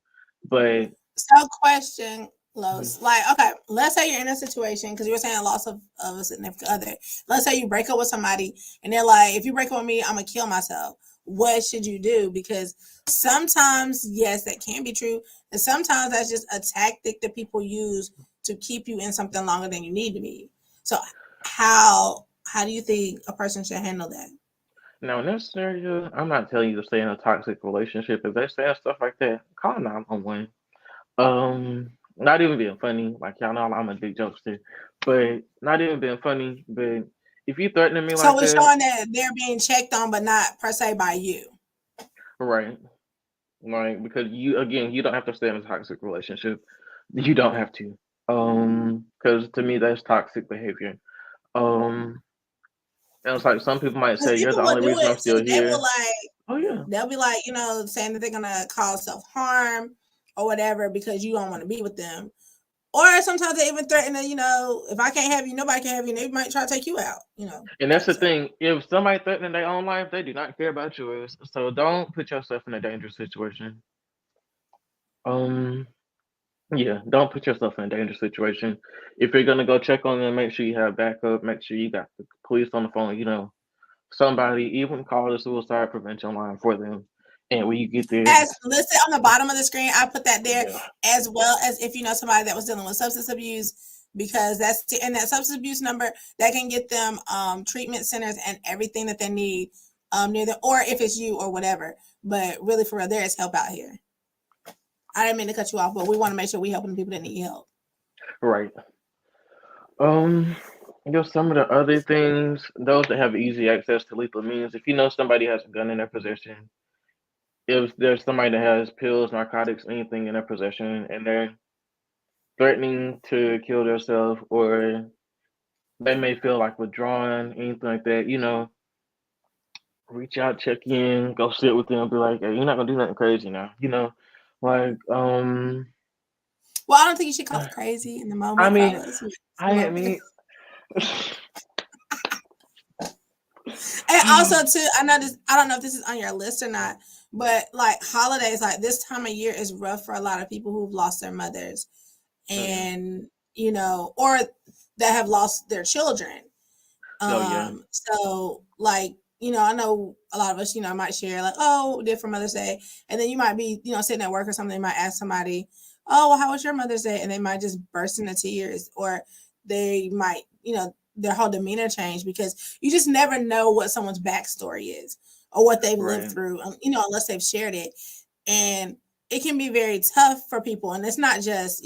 but so question, Los. Like, okay, let's say you're in a situation because you were saying loss of a significant other. Let's say you break up with somebody and they're like, if you break up with me, I'm gonna kill myself. What should you do? Because sometimes, yes, that can be true, and sometimes that's just a tactic that people use to keep you in something longer than you need to be. So how do you think a person should handle that? now in this scenario, I'm not telling you to stay in a toxic relationship. If they say stuff like that, call 911. Not even being funny, like y'all know I'm a big jokester, but not even being funny, but if you threatening me like So it's that, showing that they're being checked on, but not per se by you. right? Like because you again, you don't have to stay in a toxic relationship. You don't have to. Because to me that's toxic behavior. Um, and it's like some people might Because say you're people the will only do reason I'm it still too. They will here. like Oh yeah, they'll be like, saying that they're gonna cause self harm or whatever because you don't want to be with them. Or sometimes they even threaten to, if I can't have you, nobody can have you. And they might try to take you out, and that's type the stuff. thing. If somebody threatening their own life, they do not care about yours. So don't put yourself in a dangerous situation. Um, yeah, don't put yourself in a dangerous situation. If you're gonna go check on them, make sure you have backup. Make sure you got the police on the phone. Somebody even call the suicide prevention line for them. And when you get there, As listed on the bottom of the screen, I put that there, yeah, as well as if you know somebody that was dealing with substance abuse, because and that substance abuse number that can get them treatment centers and everything that they need near them, or if it's you or whatever. But really, for real, there is help out here. I didn't mean to cut you off, but we want to make sure we helping people that need help. right. Um, some of the other things, those that have easy access to lethal means. If you know somebody has a gun in their possession, if there's somebody that has pills, narcotics, anything in their possession, and they're threatening to kill themselves, or they may feel like withdrawn, anything like that, reach out, check in, go sit with them, be like, hey, you're not gonna do nothing crazy now, like Well, I don't think you should call it crazy in the I moment, mean, fellas. I mean, And also too, I know this. I don't know if this is on your list or not, but like holidays, like this time of year is rough for a lot of people who've lost their mothers, oh yeah, and or that have lost their children. oh yeah, So like, I know a lot of us, might share like, oh, we did for Mother's Day. And then you might be, sitting at work or something, you might ask somebody, oh, well, how was your Mother's Day? And they might just burst into tears, or they might, their whole demeanor change, because you just never know what someone's backstory is or what they've lived right, through, unless they've shared it. And it can be very tough for people. And it's not just,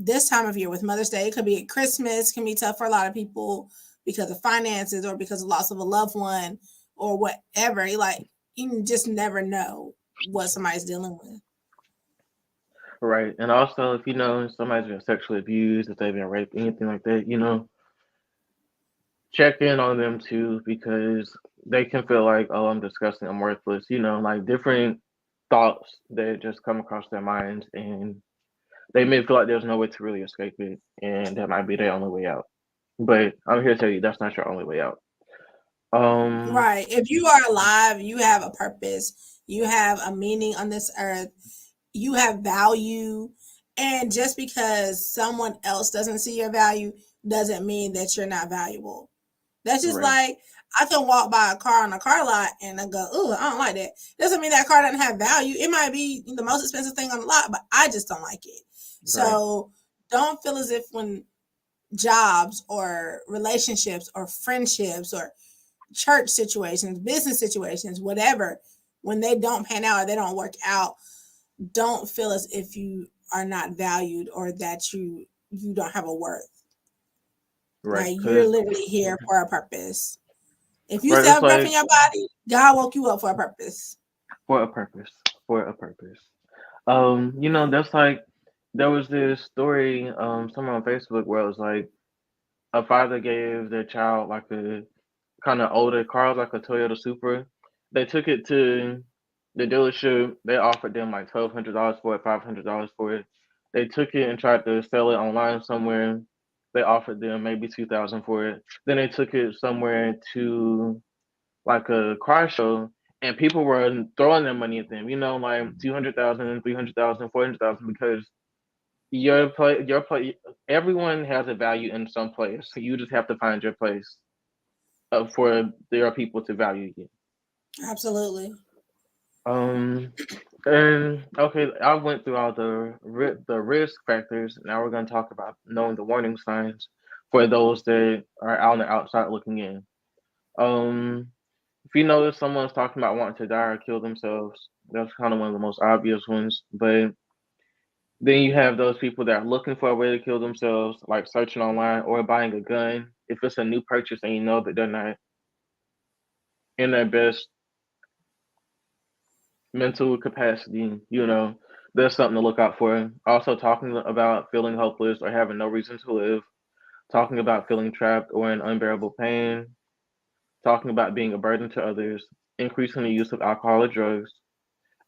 this time of year with Mother's Day. It could be at Christmas, can be tough for a lot of people because of finances or because of loss of a loved one or whatever. Like, you just never know what somebody's dealing with. right. And also, if you know somebody's been sexually abused, if they've been raped, anything like that, check in on them too, because they can feel like, oh, I'm disgusting, I'm worthless, like different thoughts that just come across their minds, and they may feel like there's no way to really escape it, and that might be their only way out. But I'm here to tell you that's not your only way out. Um, Right. If you are alive, you have a purpose, you have a meaning on this earth, you have value. And just because someone else doesn't see your value doesn't mean that you're not valuable. That's just right, like I can walk by a car on a car lot and I go, "Oh, I don't like that." Doesn't mean that car doesn't have value. It might be the most expensive thing on the lot, but I just don't like it. right, So don't feel as if when jobs or relationships or friendships or church situations, business situations, whatever, when they don't pan out or they don't work out, don't feel as if you are not valued or that you don't have a worth. right. Like you're Because literally here for a purpose. If you right, still it's have breath in like your body, God woke you up for a purpose. for a purpose, for a purpose. That's like there was this story somewhere on Facebook where it was like a father gave their child like a kind of older car, like a Toyota Supra. They took it to the dealership. They offered them like $1,200 for it, $500 for it. They took it and tried to sell it online somewhere. They offered them maybe 2,000 for it. Then they took it somewhere to like a car show, and people were throwing their money at them. Like 200,000, 300,000, 400,000, because your play. Everyone has a value in some place. So you just have to find your place for their people to value you. Absolutely. Um, and okay, I went through all the risk factors. Now we're going to talk about knowing the warning signs for those that are out on the outside looking in. Um, if you notice someone's talking about wanting to die or kill themselves, that's kind of one of the most obvious ones. But Then you have those people that are looking for a way to kill themselves, like searching online or buying a gun. If it's a new purchase and you know that they're not in their best mental capacity, there's something to look out for. Also, talking about feeling hopeless or having no reason to live, talking about feeling trapped or in unbearable pain, talking about being a burden to others, increasing the use of alcohol or drugs,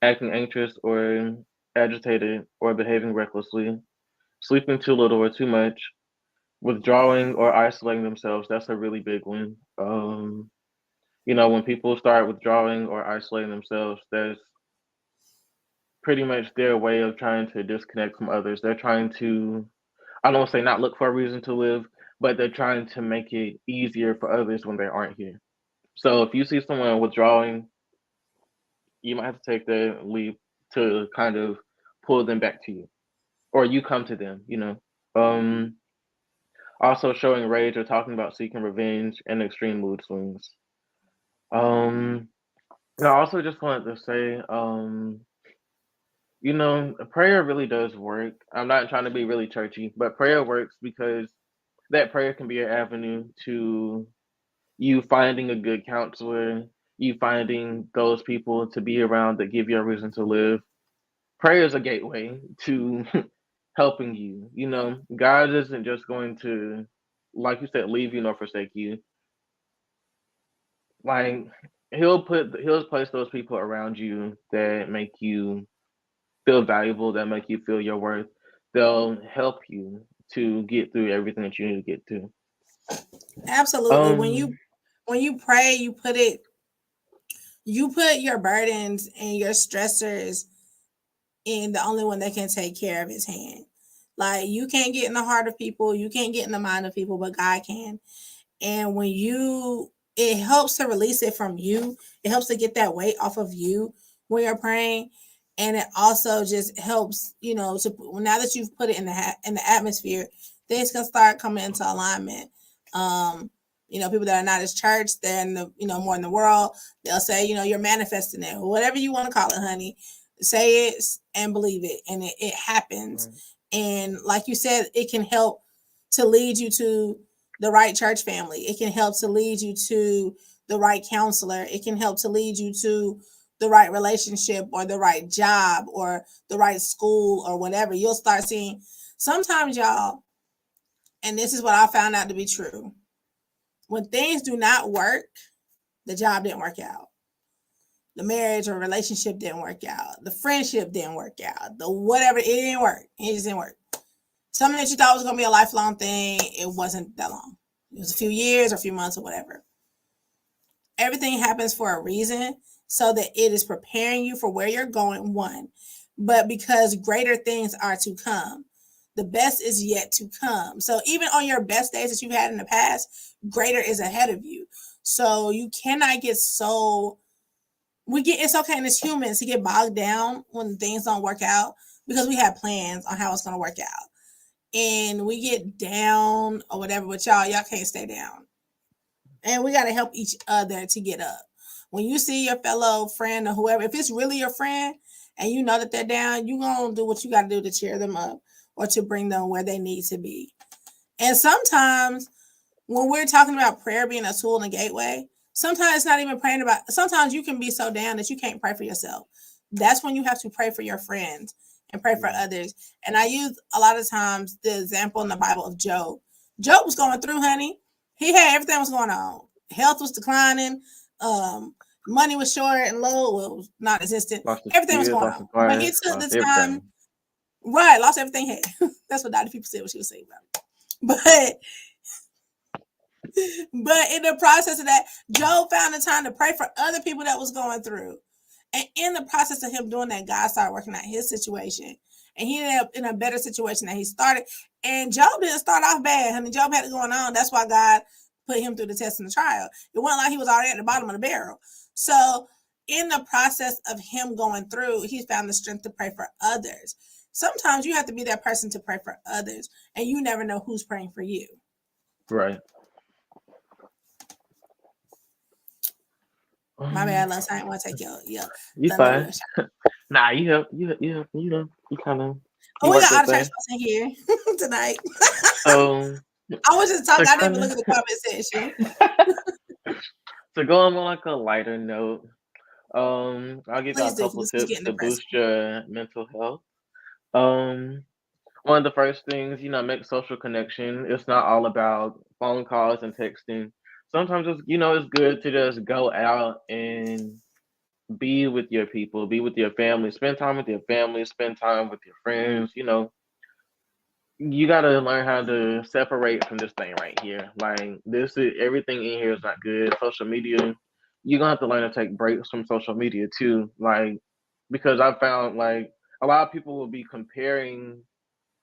acting anxious or agitated or behaving recklessly, sleeping too little or too much, withdrawing or isolating themselves. That's a really big one. When people start withdrawing or isolating themselves, that's pretty much their way of trying to disconnect from others. They're trying to, I don't want to say not look for a reason to live, but they're trying to make it easier for others when they aren't here. So if you see someone withdrawing, you might have to take the leap to kind of pull them back to you, or you come to them. Um, Also showing rage or talking about seeking revenge and extreme mood swings. Um, and I also just wanted to say, prayer really does work. I'm not trying to be really churchy, but prayer works because that prayer can be an avenue to you finding a good counselor, you finding those people to be around that give you a reason to live. Prayer is a gateway to helping you. God isn't just going to, like you said, leave you nor forsake you. Like he'll place those people around you that make you feel valuable, that make you feel your worth. They'll help you to get through everything that you need to get to. Absolutely. Um, When you pray, you put your burdens and your stressors in the only one that can take care of his hand. Like you can't get in the heart of people, you can't get in the mind of people, but God can. And when it helps to release it from you. It helps to get that weight off of you when you're praying. And it also just helps, to now that you've put it in the atmosphere, things can start coming into alignment. People that are not as church, they're in the, more in the world. They'll say, you're manifesting it, or whatever you want to call it, honey. Say it and believe it, and it happens. right, And like you said, it can help to lead you to the right church family. It can help to lead you to the right counselor. It can help to lead you to the right relationship or the right job or the right school or whatever. You'll start seeing sometimes, y'all, and this is what I found out to be true. When things do not work, the job didn't work out. The marriage or relationship didn't work out. The friendship didn't work out. The whatever, it didn't work. It just didn't work. Something that you thought was going to be a lifelong thing, it wasn't that long. It was a few years or a few months or whatever. Everything happens for a reason so that it is preparing you for where you're going, one, but because greater things are to come. The best is yet to come. So even on your best days that you've had in the past, greater is ahead of you. So you cannot get it's okay as humans to get bogged down when things don't work out because we have plans on how it's going to work out. And we get down or whatever, but y'all can't stay down. And we got to help each other to get up. When you see your fellow friend or whoever, if it's really your friend and you know that they're down, you're going to do what you got to do to cheer them up or to bring them where they need to be. And sometimes when we're talking about prayer being a tool and a gateway, sometimes it's not even praying about, sometimes you can be so down that you can't pray for yourself. That's when you have to pray for your friends and pray for others. And I use a lot of times the example in the Bible of Job. Job was going through, honey. He had everything was going on. Health was declining. Money was short and low. Well, it was not existent. lost his Everything was kids, going lost his on. But he wife, took lost the time, everything. right? Lost everything he had. That's what Dr. People said what she was saying about it. But in the process of that, Job found the time to pray for other people that was going through. And in the process of him doing that, God started working out his situation. And he ended up in a better situation than he started. And Job didn't start off bad, honey. Job had it going on. That's why God put him through the test and the trial. It wasn't like he was already at the bottom of the barrel. So in the process of him going through, he found the strength to pray for others. Sometimes you have to be that person to pray for others. And you never know who's praying for you. Right. My bad, Les. I didn't want to take your You thunder fine. wheel. Nah, you help. You kind of. Oh, You we worked got all that the church day? folks in here tonight. So I was just talking. to I didn't even kind look of at the comment section. to go on like a lighter note, I'll give y'all a Please do, couple because this is tips getting to depressing. boost your mental health. Um, One of the first things, make social connection. It's not all about phone calls and texting. Sometimes it's good to just go out and be with your people, be with your family, spend time with your family, spend time with your friends. You gotta learn how to separate from this thing right here. Like this is everything in here is not good. Social media, you're gonna have to learn to take breaks from social media too. Like because I found like a lot of people will be comparing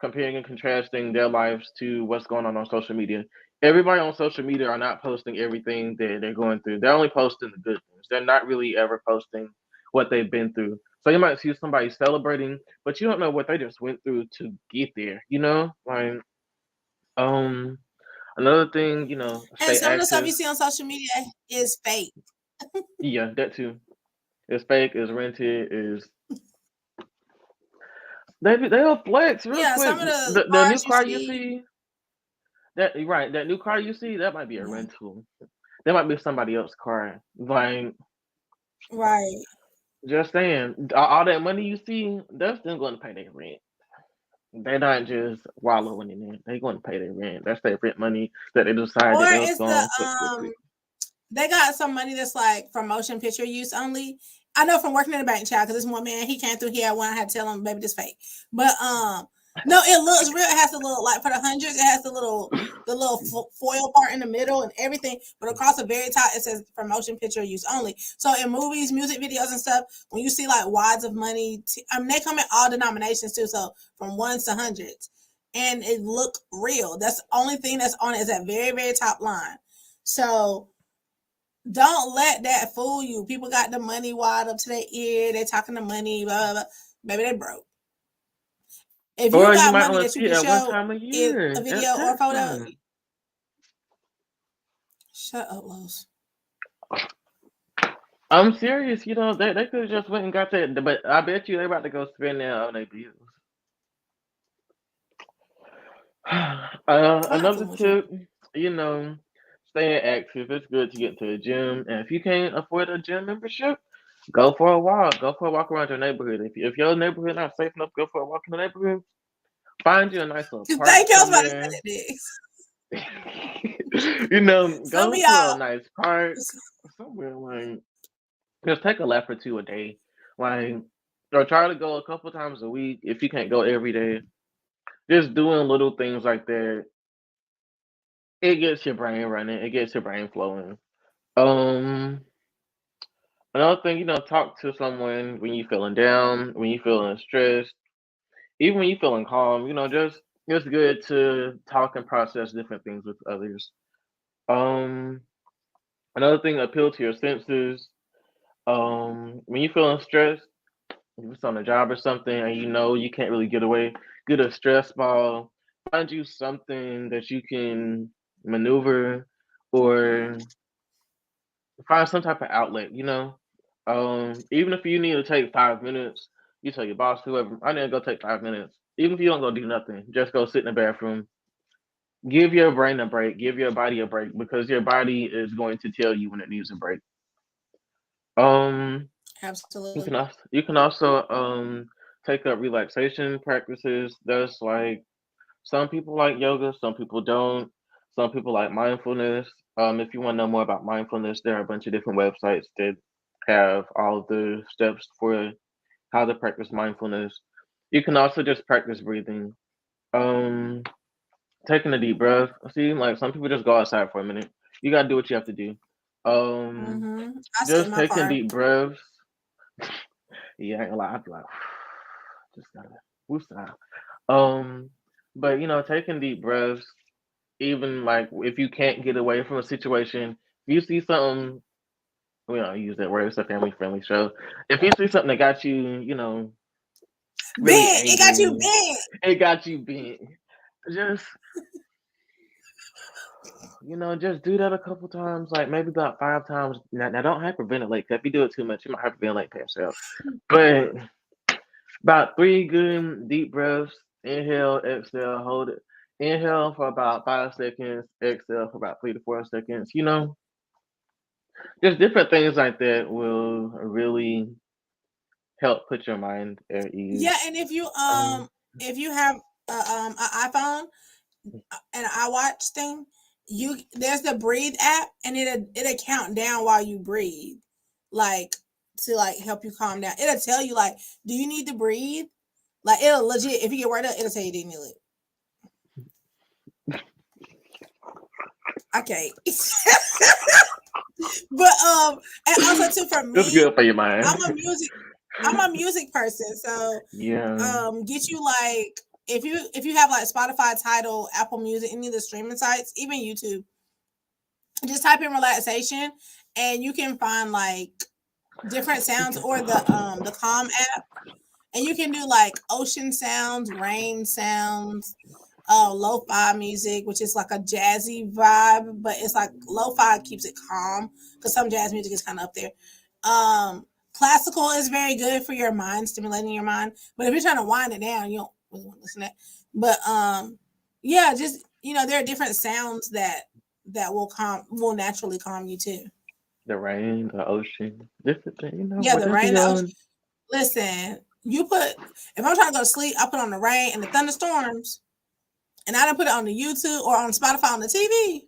and contrasting their lives to what's going on social media. Everybody on social media are not posting everything that they're going through. They're only posting the good things. They're not really ever posting what they've been through. So you might see somebody celebrating, but you don't know what they just went through to get there. Like um another thing, And stay some of the stuff active. you see on social media is fake. Yeah, that too. It's fake. It's rented. Is they'll flex real Yeah, some quick. of the The new cars you car you see, see that right that new car you see that might be a yeah, rental. That might be somebody else's car. Like, right. just saying, all that money you see, they're still going to pay their rent. They're not just wallowing in it. They're going to pay their rent. That's their rent money that they Or decided they was it's the going to put real quick. they got some money that's like for motion picture use only. I know from working in the bank, child, because this one man, he came through here. I had to tell him, baby, this fake. But no, it looks real. It has the little like for the hundreds. It has the little foil part in the middle and everything. But across the very top, it says for motion picture use only. So in movies, music videos, and stuff, when you see like wads of money, they come in all denominations too. So from ones to hundreds, and it look real. That's the only thing that's on it is that very very top line. So don't let that fool you. People got the money wide up to their ear. They talking the money, blah, blah, blah. Maybe they broke. If you Or you got might money only that you see it can at one show time a in a year at video or tax photo, time. shut up, Los. I'm serious. They could have just went and got that, but I bet you they're about to go spend that on their bills. I'm not Another fooling with you. tip, you know, staying active. It's good to get to a gym, and if you can't afford a gym membership, go for a walk. Go for a walk around your neighborhood. If your neighborhood not safe enough, go for a walk in the neighborhood. Find you a nice little park Thank you. I was about to say somewhere. that next. Some Go of to a y'all, nice park somewhere. Like just take a lap or two a day. Like or try to go a couple times a week if you can't go every day. Just doing little things like that, it gets your brain running. It gets your brain flowing. Um, Another thing, talk to someone when you're feeling down, when you're feeling stressed, even when you're feeling calm. Just it's good to talk and process different things with others. Um, Another thing, appeal to your senses. When you're feeling stressed, if it's on a job or something, and you can't really get away, get a stress ball. Find you something that you can maneuver, or find some type of outlet. Even if you need to take 5 minutes, you tell your boss, whoever, I need to go take 5 minutes. Even if you don't go do nothing, just go sit in the bathroom. Give your brain a break. Give your body a break because your body is going to tell you when it needs a break. Um, absolutely. you can also take up relaxation practices. That's like some people like yoga, some people don't. Some people like mindfulness. If you want to know more about mindfulness, there are a bunch of different websites that have all of the steps for how to practice mindfulness. You can also just practice breathing. Um, Taking a deep breath. See, like some people just go outside for a minute. You gotta do what you have to do. Um, I sit in just my taking car. deep breaths. Yeah, I ain't gonna lie. I'd be like, just gotta woosah. Um, but taking deep breaths, even like if you can't get away from a situation, if you see something, we don't use that word, it's a family friendly show. If you see something that got you, really Bent. It got you angry, bent. it got you bent, just, just do that a couple times, like maybe about 5 times. Now don't hyperventilate, 'cause if you do it too much, you might hyperventilate, pass out. But about 3 good deep breaths, Inhale, exhale, hold it. Inhale for about 5 seconds, exhale for about 3 to 4 seconds. Just different things like that will really help put your mind at ease. Yeah, and Um, if you have an iPhone and an iWatch thing, you there's the breathe app, and it'll count down while you breathe, like to like help you calm down. It'll tell you like, do you need to breathe? Like it'll legit if you get worked up, it'll tell you do you need it. Okay, but and also too for it's me, good for your I'm mind. a music I'm a music person, so Yeah, get you like if you have like Spotify, Tidal, Apple Music, any of the streaming sites, even YouTube, just type in relaxation, and you can find like different sounds or the Calm app, and you can do like ocean sounds, rain sounds, lo-fi music, which is like a jazzy vibe, but it's like lo-fi keeps it calm because some jazz music is kind of up there. Um, Classical is very good for your mind, stimulating your mind. But if you're trying to wind it down, you don't really want to listen to that. But yeah, just there are different sounds that will naturally calm you too. the rain, the ocean, different thing. Yeah, the Whatever rain, the y'all. ocean. Listen, you put if I'm trying to go to sleep, I put on the rain and the thunderstorms, and I don't put it on the YouTube or on Spotify on the TV.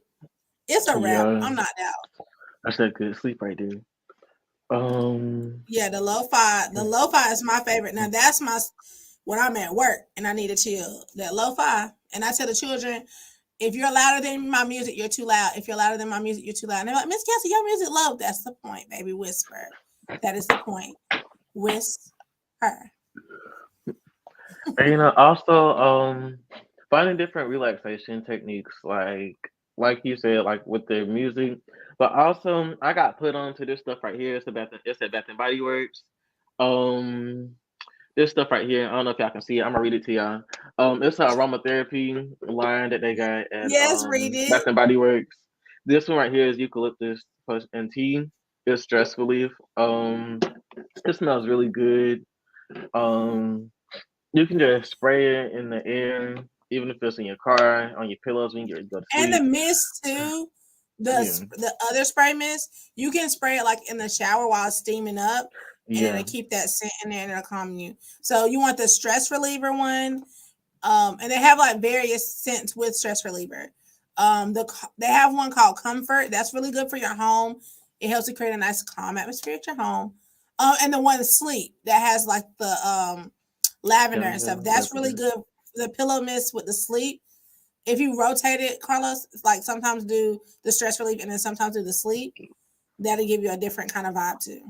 It's a wrap. Yeah, I'm knocked out. that's a good sleep right there. Um, Yeah, the lo-fi. The lo-fi is my favorite. Now that's my when I'm at work and I need to chill. That lo-fi. And I tell the children, if you're louder than my music, you're too loud. If you're louder than my music, you're too loud. And they're like, Miss Kelsey, your music low. That's the point, baby. Whisper. That is the point. Whisper. and also finding different relaxation techniques, like you said, like with the music. But also, I got put onto this stuff right here. It's a Bath and Body Works. Um, this stuff right here. I don't know if y'all can see it. I'm gonna read it to y'all. It's an aromatherapy line that they got at Yes, read it. Bath and Body Works. This one right here is eucalyptus plus and tea. It's stress relief. It smells really good. Um, you can just spray it in the air, even if it's in your car, on your pillows when you go to And the sleep. mist too. Yeah, The other spray mist, you can spray it like in the shower while it's steaming up, and yeah, it'll keep that scent in there and it'll calm you. So you want the stress reliever one, and they have like various scents with stress reliever. They have one called Comfort. That's really good for your home. It helps you create a nice calm atmosphere at your home. And the one Sleep that has like the lavender and stuff. chamomile, That's really lavender. good. The pillow mist with the Sleep, if you rotate it, Carlos, it's like sometimes do the stress relief and then sometimes do the sleep. That'll give you a different kind of vibe too.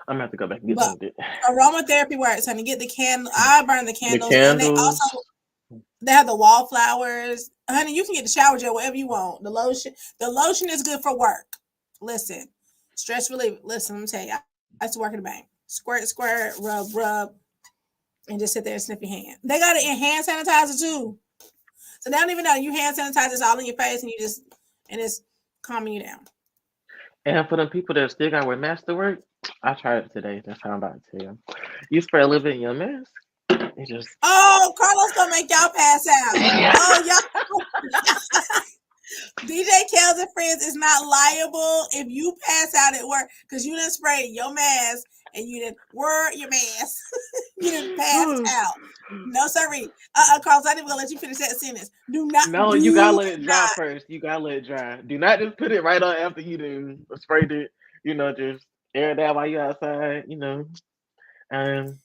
I'm gonna have to go back and get But some of it. aromatherapy works, honey. Get the candle. I burn the The candles, and candles. they have the wallflowers, honey. You can get the shower gel, whatever you want. The lotion is good for work. Listen, stress relief. Listen, let me tell you, I used to work in the bank. Squirt, squirt, rub, rub, and just sit there and sniff your hand. They got it in hand sanitizer too. So they don't even know you hand sanitize this all in your face, and it's calming you down. And for the people that still gotta wear masks to work, I tried it today. That's how I'm about to tell you. You spray a little bit in your mask. It just Oh, Carlos gonna make y'all pass out. Oh, y'all. DJ Kels and Friends is not liable if you pass out at work because you didn't spray your mask and you didn't wear your mask. You didn't pass out. No, sorry. Carlos, I didn't gonna let you finish that sentence. no, you gotta Do let it dry not. first. You gotta let it dry. Do not just put it right on after you done sprayed it. Just air it out while you outside. Um,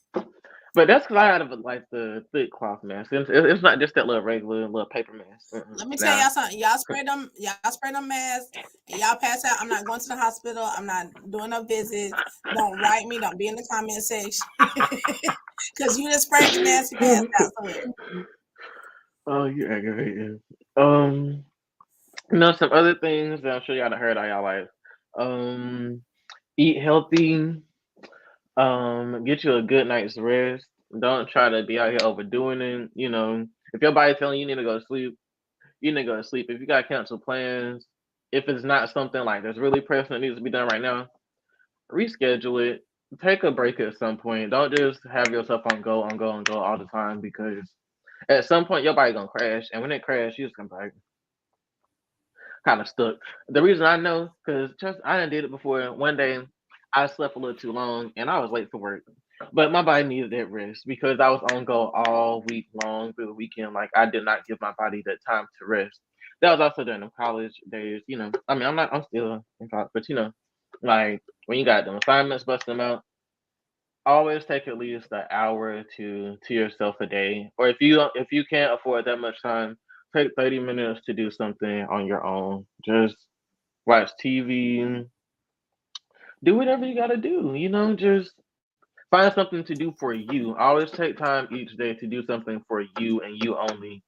but that's because I had like the thick cloth mask. It's not just that little regular little paper mask. Let me tell Now, y'all something. Y'all spray them masks, and y'all pass out. I'm not going to the hospital. I'm not doing no visits. Don't write me. Don't be in the comment section because you just sprayed the mask. You passed out somewhere. oh, you aggravating. Um, some other things that I'm sure y'all done heard all y'all life. Um, eat healthy. Get you a good night's rest. Don't try to be out here overdoing it. If your body's telling you need to go to sleep, you need to go to sleep. If you got to cancel plans, if it's not something like that's really pressing that needs to be done right now, reschedule it. Take a break at some point. Don't just have yourself on go, on go, on go all the time because At some point, your body gonna crash, and when it crash, you just gonna be like kind of stuck. The reason I know, because just I done did it before. One day, I slept a little too long, and I was late for work. But my body needed that rest because I was on go all week long through the weekend. Like I did not give my body that time to rest. That was also during the college days. I mean, I'm still in college, but like when you got them assignments, busting them out, always take at least an hour to yourself a day. Or if you can't afford that much time, take 30 minutes to do something on your own. Just watch TV, do whatever you gotta do. Just find something to do for you. Always take time each day to do something for you and you only.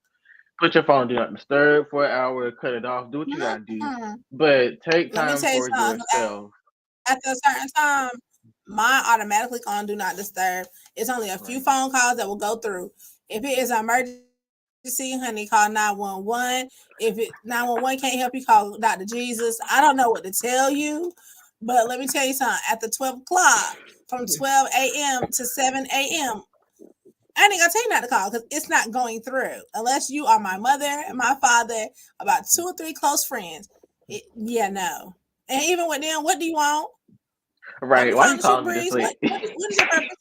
Put your phone do not disturb for an hour, cut it off, do what you gotta do. Mhm. But take Let me time tell you for something. yourself. After a certain time, mine automatically on do not disturb. It's only a few Right. phone calls that will go through. If it is an emergency, honey, call 911. If 911 can't help you, call Dr. Jesus. I don't know what to tell you, but let me tell you something. After 12 o'clock, from 12 a.m. to 7 a.m., I ain't gonna tell you not to call because it's not going through unless you are my mother and my father, about 2 or 3 close friends. No. And even with them, what do you want? Don't Right. be Why calling you to shoot calling me this breeze. What, late? what what is your purpose?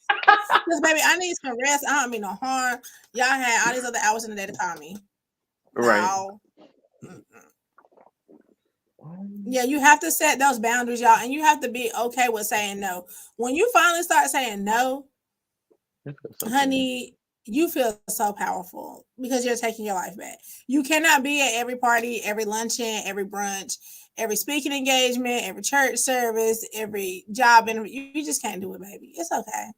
Because baby, I need some rest. I don't mean no harm. Y'all had all these other hours in the day to call me. Right. No. Yeah, you have to set those boundaries, y'all, and you have to be okay with saying no. When you finally start saying no, That feels so good. honey, you feel so powerful because you're taking your life back. You cannot be at every party, every luncheon, every brunch, every speaking engagement, every church service, every job interview. You just can't do it, baby. It's okay.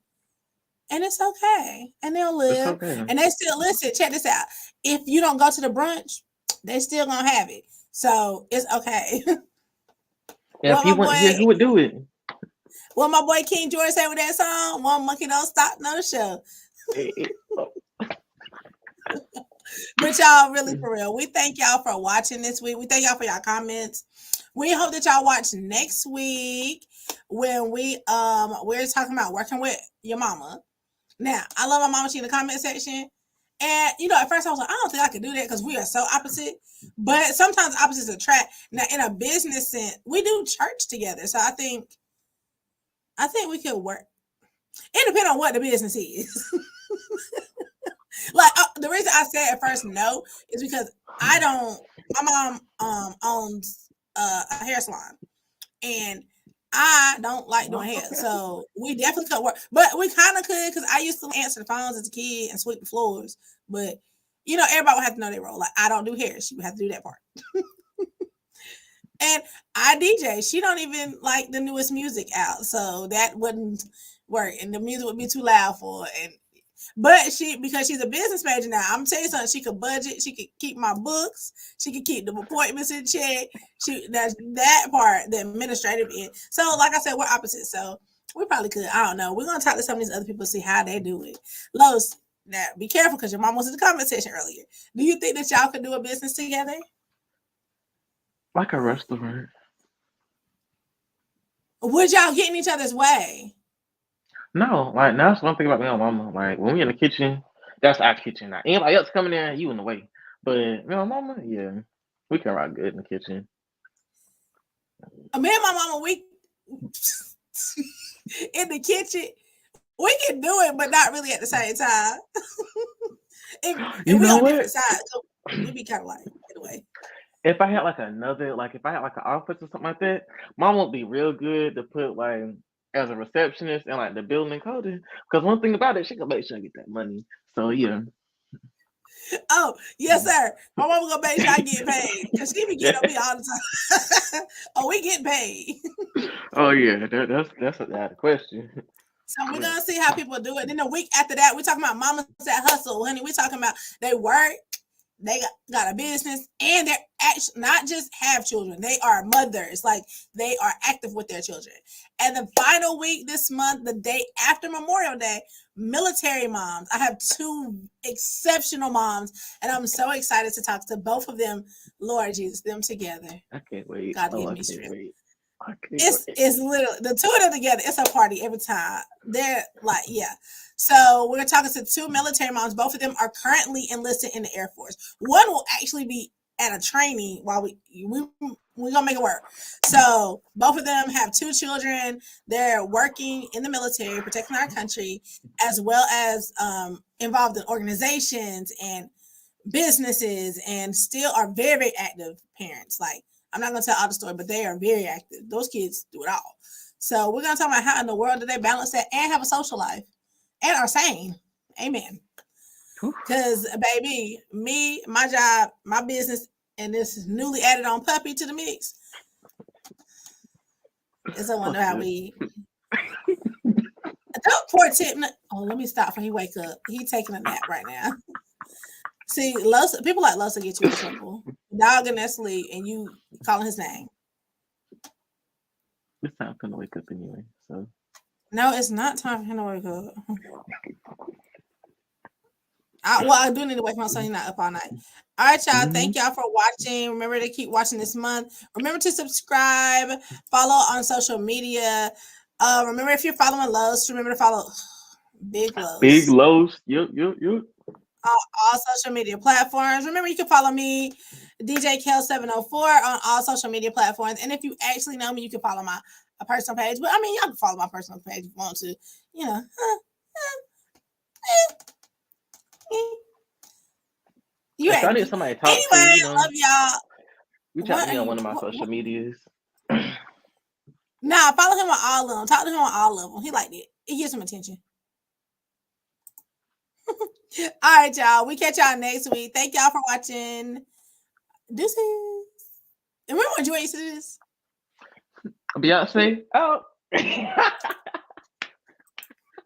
And it's okay. And they'll It's live. okay. And they still listen. Check this out. If you don't go to the brunch, they still gonna have it. So it's okay. And if what he my went here, boy, who would do it? what my boy King George said with that song, one monkey don't stop no show. Oh, But y'all, really for real, we thank y'all for watching this week. We thank y'all for y'all comments. We hope that y'all watch next week when we're talking about working with your mama. Now, I love my mama. She in the comment section. And at first I was like, I don't think I could do that because we are so opposite. But sometimes opposites attract. Now, in a business sense, we do church together. So I think we could work. It depends on what the business is. Like the reason I said at first no is because I don't. My mom owns a hair salon, and I don't like doing hair, okay. so we definitely could work. But we kind of could because I used to answer the phones as a kid and sweep the floors. But everybody would have to know their role. Like I don't do hair; she would have to do that part. And I DJ. She don't even like the newest music out, so that wouldn't work, and the music would be too loud for her. But because she's a business major now, I'm telling you something. She could budget. She could keep my books. She could keep the appointments in check. That's that part, the administrative end. So, like I said, we're opposites. So we probably could. I don't know. We're gonna talk to some of these other people, see how they do it. Los, now be careful because your mom was in the comment section earlier. Do you think that y'all could do a business together? Like a restaurant. Would y'all get in each other's way? No, like that's one thing about me and mama. Like when we in the kitchen, that's our kitchen. Now anybody else coming in, you in the way. But me and my mama, yeah, we can rock good in the kitchen. Me and my mama, we in the kitchen. We can do it, but not really at the same time. You And we know on what? different sides, so we be kind of like anyway. If I had if I had like an office or something like that, mom would be real good to put like as a receptionist and like the building coding. Because one thing about it, she can make sure I get that money. So yeah. Oh yes, sir. My mama gonna make sure I get paid because she be Yeah. getting on me all the time. Oh, we get paid. Oh yeah, that's a question. So we're gonna see how people do it. Then the week after that, we're talking about mamas that hustle, honey. We're talking about they work, they got a business, and they're actually not just have children, they are mothers. Like they are active with their children. And the final week this month, the day after Memorial Day, military moms. I have 2 exceptional moms, and I'm so excited to talk to both of them. Lord Jesus, them together. I can't wait. God Oh, give I me can't strength. wait. It's literally the two of them together. It's a party every time. They're like, yeah. So we're talking to two military moms. Both of them are currently enlisted in the Air Force. One will actually be at a training while we're gonna make it work. So both of them have two children. They're working in the military, protecting our country, as well as involved in organizations and businesses, and still are very, very active parents. Like, I'm not gonna tell all the story, but they are very active. Those kids do it all. So we're gonna talk about how in the world do they balance that and have a social life and are sane. Amen. Because baby, me, my job, my business, and this newly added on puppy to the mix. It's a wonder how we. Don't poor Tip. Oh, let me stop when he wake up. He taking a nap right now. See, people like Los will get you in trouble. Dog in that sleep and you calling his name. It's time for him to wake up anyway. So no, it's not time for him to wake up. I do need to wake him up so he's not up all night. All right, y'all. Thank y'all for watching. Remember to keep watching this month. Remember to subscribe, follow on social media. Remember, if you're following Los, remember to follow Big Los. Big Los. Yep. All social media platforms. Remember, you can follow me, DJ Kels 704, on all social media platforms. And if you actually know me, you can follow my personal page. But I mean, y'all can follow my personal page if you want to. You know. You if I need somebody to talk anyway, to, you know, love y'all. reach out to me on one of my social medias. Nah, follow him on all of them. Talk to him on all of them. He liked it. It gives him attention. All right, y'all. We catch y'all next week. Thank y'all for watching. Deuces. Remember when Joy used to do this? Beyonce out.